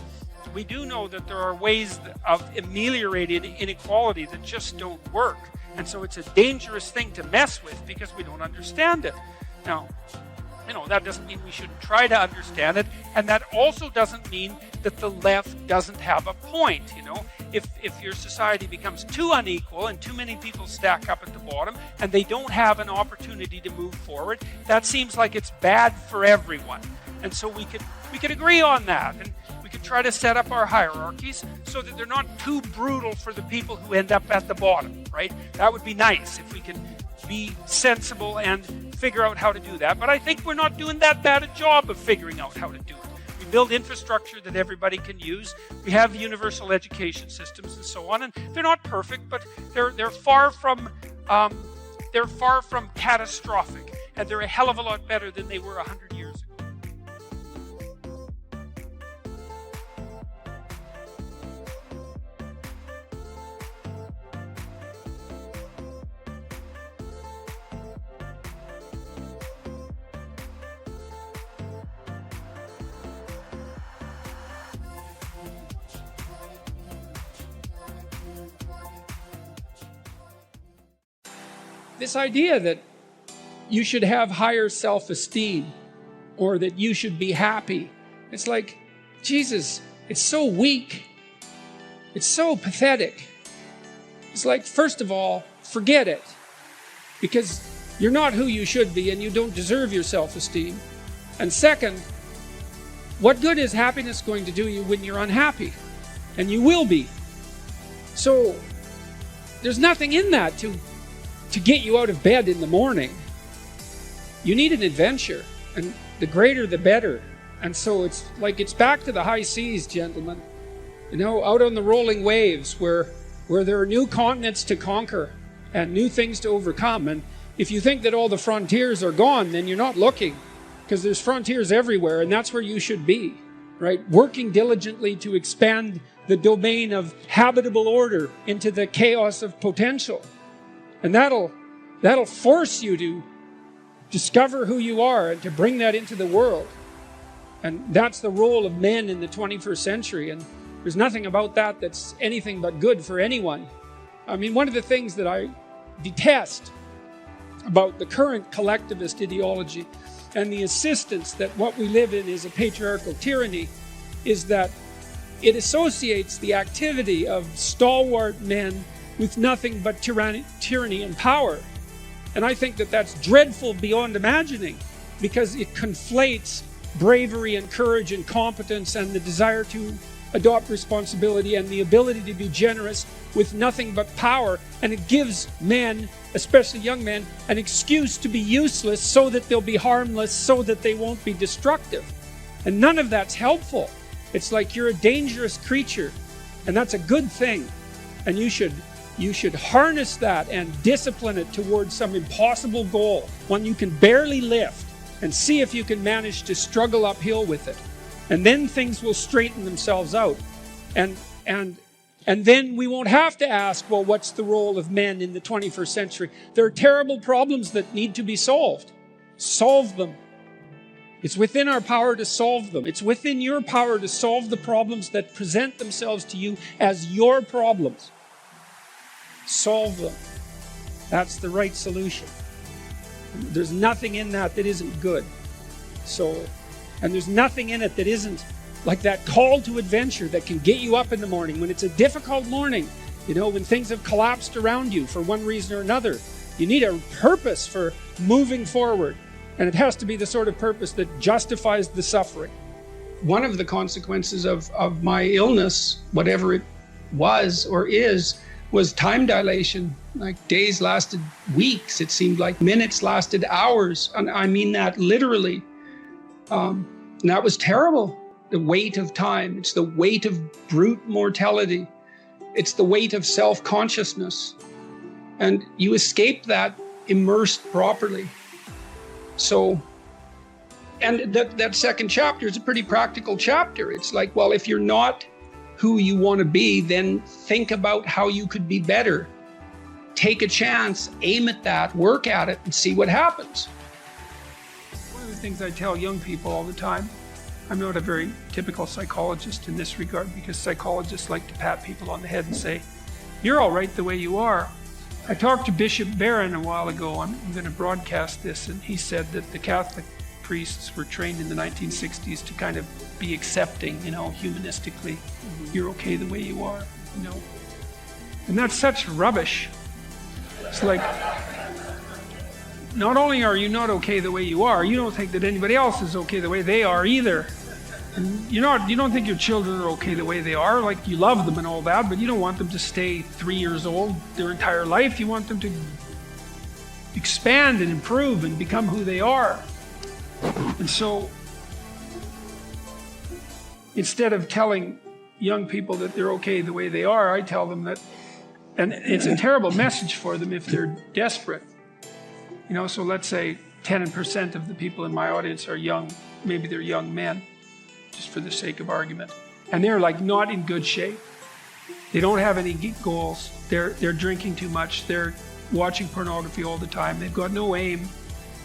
[SPEAKER 1] we do know that there are ways of ameliorating inequality that just don't work. And so it's a dangerous thing to mess with because we don't understand it. Now, that doesn't mean we shouldn't try to understand it, and that also doesn't mean that the left doesn't have a point. If your society becomes too unequal and too many people stack up at the bottom and they don't have an opportunity to move forward, that seems like it's bad for everyone. And so we could agree on that, and we could try to set up our hierarchies so that they're not too brutal for the people who end up at the bottom, right? That would be nice if we can be sensible and figure out how to do that. But I think we're not doing that bad a job of figuring out how to do it. We build infrastructure that everybody can use. We have universal education systems and so on, and they're not perfect, but they're far from catastrophic, and they're a hell of a lot better than they were 100 years ago.
[SPEAKER 2] this idea that you should have higher self-esteem or that you should be happy. It's like, Jesus, it's so weak. It's so pathetic. It's like, first of all, forget it. Because you're not who you should be and you don't deserve your self-esteem. And second, what good is happiness going to do you when you're unhappy? And you will be. So there's nothing in that to get you out of bed in the morning. You need an adventure, and the greater the better. And so it's like, it's back to the high seas, gentlemen. You know, out on the rolling waves where there are new continents to conquer and new things to overcome. And if you think that all the frontiers are gone, then you're not looking, because there's frontiers everywhere, and that's where you should be, right? Working diligently to expand the domain of habitable order into the chaos of potential. And that'll force you to discover who you are and to bring that into the world. And that's the role of men in the 21st century. And there's nothing about that that's anything but good for anyone. I mean, one of the things that I detest about the current collectivist ideology and the insistence that what we live in is a patriarchal tyranny is that it associates the activity of stalwart men with nothing but tyranny and power. And I think that that's dreadful beyond imagining, because it conflates bravery and courage and competence and the desire to adopt responsibility and the ability to be generous with nothing but power. And it gives men, especially young men, an excuse to be useless so that they'll be harmless, so that they won't be destructive. And none of that's helpful. It's like you're a dangerous creature, and that's a good thing. And you should harness that and discipline it towards some impossible goal, one you can barely lift, and see if you can manage to struggle uphill with it. And then things will straighten themselves out. And then we won't have to ask, well, what's the role of men in the 21st century? There are terrible problems that need to be solved. Solve them. It's within our power to solve them. It's within your power to solve the problems that present themselves to you as your problems. Solve them. That's the right solution. There's nothing in that isn't good. And there's nothing in it that isn't like that call to adventure that can get you up in the morning when it's a difficult morning, you know, when things have collapsed around you for one reason or another. You need a purpose for moving forward, and it has to be the sort of purpose that justifies the suffering. One of the consequences of my illness, whatever it was or is, was time dilation. Like days lasted weeks. It seemed like minutes lasted hours. And I mean that literally. And that was terrible. The weight of time. It's the weight of brute mortality. It's the weight of self-consciousness. And you escape that immersed properly. So, and that second chapter is a pretty practical chapter. It's like, well, if you're not who you want to be, then think about how you could be better. Take a chance, aim at that, work at it, and see what happens. One of the things I tell young people all the time, I'm not a very typical psychologist in this regard, because psychologists like to pat people on the head and say, you're all right the way you are. I talked to Bishop Barron a while ago. I'm going to broadcast this, and he said that the Catholic priests were trained in the 1960s to kind of be accepting, you know, humanistically. You're okay the way you are, you know. And that's such rubbish. It's like, not only are you not okay the way you are, you don't think that anybody else is okay the way they are either. And you don't think your children are okay the way they are. Like, you love them and all that, but you don't want them to stay 3 years old their entire life. You want them to expand and improve and become who they are. And so, instead of telling young people that they're okay the way they are, I tell them that, and it's a terrible message for them if they're desperate. You know, so let's say 10% of the people in my audience are young, maybe they're young men, just for the sake of argument. And they're like not in good shape. They don't have any goals. They're drinking too much. They're watching pornography all the time. They've got no aim.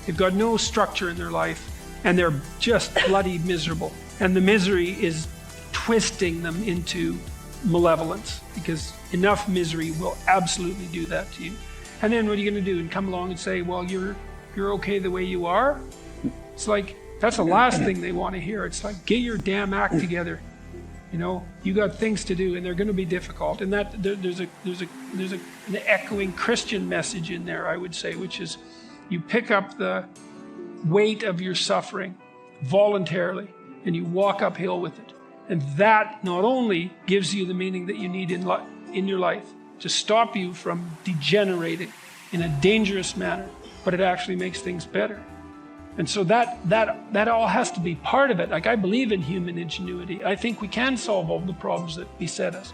[SPEAKER 2] They've got no structure in their life. And they're just bloody miserable. And the misery is twisting them into malevolence, because enough misery will absolutely do that to you. And then what are you going to do? And come along and say, well, you're okay the way you are? It's like, that's the last thing they want to hear. It's like, get your damn act together. You know, you got things to do, and they're going to be difficult. And that there's an echoing Christian message in there, I would say, which is you pick up the weight of your suffering voluntarily, and you walk uphill with it. And that not only gives you the meaning that you need in your life to stop you from degenerating in a dangerous manner, but it actually makes things better. And so that all has to be part of it. Like, I believe in human ingenuity. I think we can solve all the problems that beset us.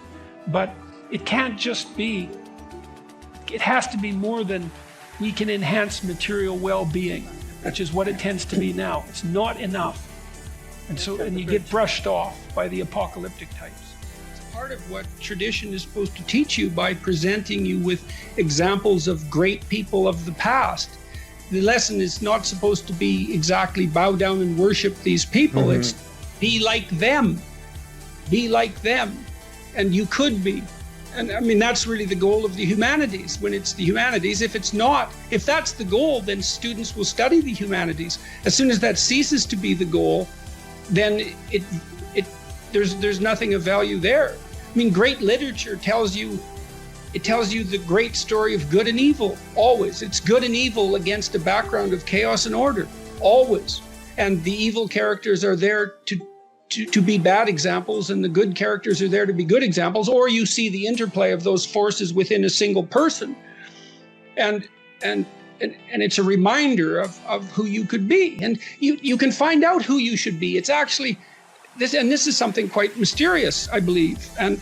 [SPEAKER 2] But it can't just be, it has to be more than we can enhance material well-being, which is what it tends to be now. It's not enough. And you get brushed off by the apocalyptic types. It's part of what tradition is supposed to teach you by presenting you with examples of great people of the past. The lesson is not supposed to be exactly bow down and worship these people. It's be like them. Be like them. And you could be. And I mean, that's really the goal of the humanities. When it's the humanities, if that's the goal, then students will study the humanities. As soon as that ceases to be the goal, then there's nothing of value there. I mean, great literature tells you the great story of good and evil, always. It's good and evil against a background of chaos and order, always. And the evil characters are there to be bad examples, and the good characters are there to be good examples, or you see the interplay of those forces within a single person. And it's a reminder of who you could be. And you can find out who you should be. It's actually, this is something quite mysterious, I believe. And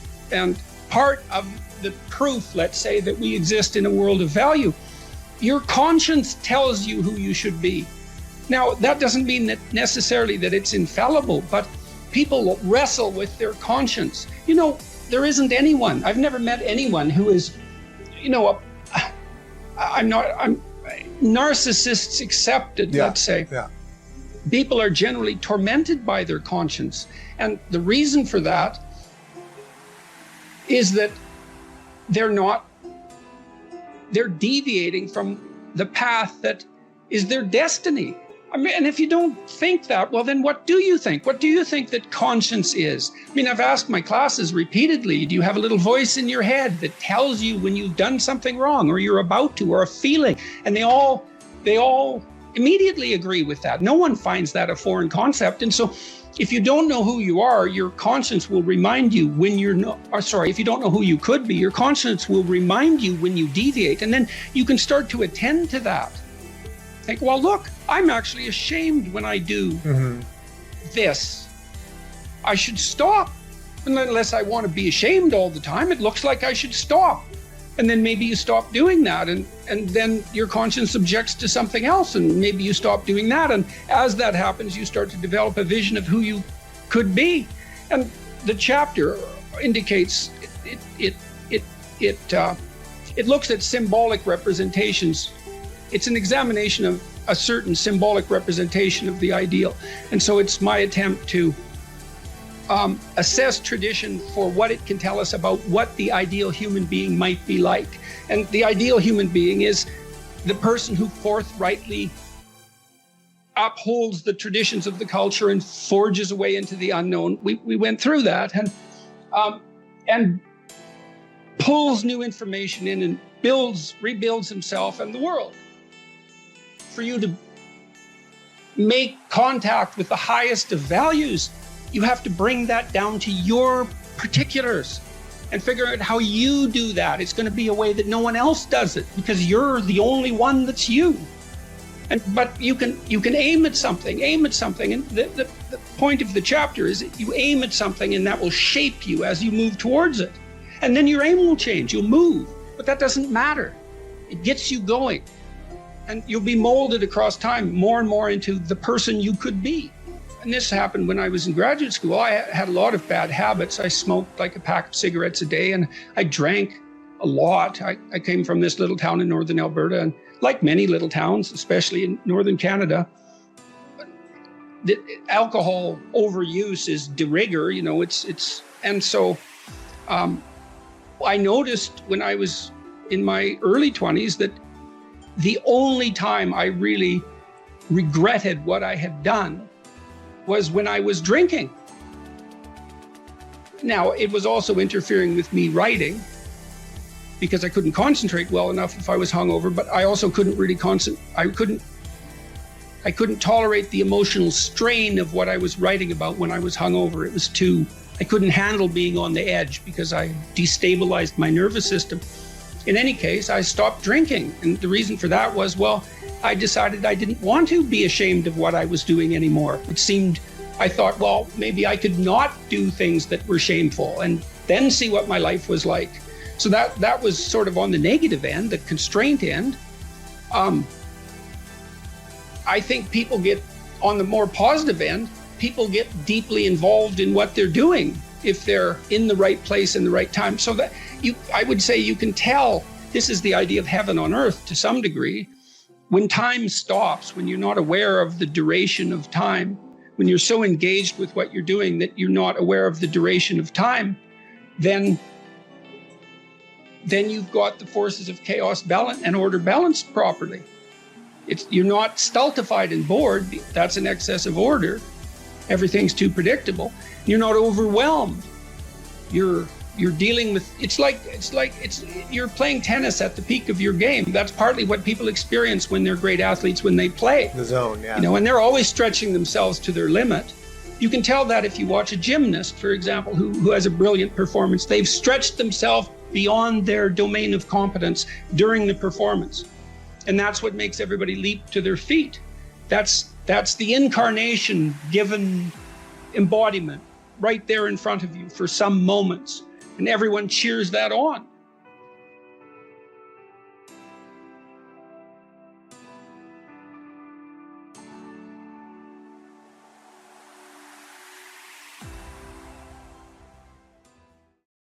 [SPEAKER 2] part of the proof, let's say, that we exist in a world of value. Your conscience tells you who you should be. Now, that doesn't mean that necessarily that it's infallible, but people wrestle with their conscience. You know, there isn't anyone, I've never met anyone who is, you know, I'm narcissists accepted, let's say. Yeah. People are generally tormented by their conscience. And the reason for that is that they're deviating from the path that is their destiny. I mean, and if you don't think that, well, then what do you think? What do you think that conscience is? I mean, I've asked my classes repeatedly, do you have a little voice in your head that tells you when you've done something wrong, or you're about to, or a feeling? And they all immediately agree with that. No one finds that a foreign concept. And so if you don't know who you are, your conscience will remind you when you're not, if you don't know who you could be, your conscience will remind you when you deviate. And then you can start to attend to that. Think, well, look, I'm actually ashamed when I do this. I should stop. Unless I want to be ashamed all the time, it looks like I should stop. And then maybe you stop doing that, and then your conscience objects to something else, and maybe you stop doing that. And as that happens, you start to develop a vision of who you could be. And the chapter indicates it looks at symbolic representations. It's an examination of a certain symbolic representation of the ideal. And so it's my attempt to assess tradition for what it can tell us about what the ideal human being might be like. And the ideal human being is the person who forthrightly upholds the traditions of the culture and forges a way into the unknown. We went through that, and pulls new information in and rebuilds himself and the world. For you to make contact with the highest of values, you have to bring that down to your particulars and figure out how you do that. It's going to be a way that no one else does it, because you're the only one that's you. But you can aim at something. And the point of the chapter is that you aim at something, and that will shape you as you move towards it. And then your aim will change. You'll move, but that doesn't matter. It gets you going. And you'll be molded across time more and more into the person you could be. And this happened when I was in graduate school. I had a lot of bad habits. I smoked like a pack of cigarettes a day, and I drank a lot. I came from this little town in northern Alberta, and like many little towns, especially in northern Canada, the alcohol overuse is de rigueur, you know, and so I noticed when I was in my early 20s that the only time I really regretted what I had done was when I was drinking. Now, it was also interfering with me writing because I couldn't concentrate well enough if I was hungover, but I also couldn't really I couldn't tolerate the emotional strain of what I was writing about when I was hungover. It was I couldn't handle being on the edge because I destabilized my nervous system. In any case, I stopped drinking. And the reason for that was, well, I decided I didn't want to be ashamed of what I was doing anymore. I thought, well, maybe I could not do things that were shameful and then see what my life was like. So that was sort of on the negative end, the constraint end. I think people get, on the more positive end, people get deeply involved in what they're doing if they're in the right place in the right time. So that I would say you can tell, this is the idea of heaven on earth to some degree. When time stops, when you're not aware of the duration of time, when you're so engaged with what you're doing that you're not aware of the duration of time, then you've got the forces of chaos and order balanced properly. You're not stultified and bored. That's an excess of order. Everything's too predictable. You're not overwhelmed. You're dealing with, you're playing tennis at the peak of your game. That's partly what people experience when they're great athletes, when they play.
[SPEAKER 4] The zone, yeah.
[SPEAKER 2] And they're always stretching themselves to their limit. You can tell that if you watch a gymnast, for example, who has a brilliant performance. They've stretched themselves beyond their domain of competence during the performance. And that's what makes everybody leap to their feet. That's the incarnation given embodiment right there in front of you for some moments. And everyone cheers that on.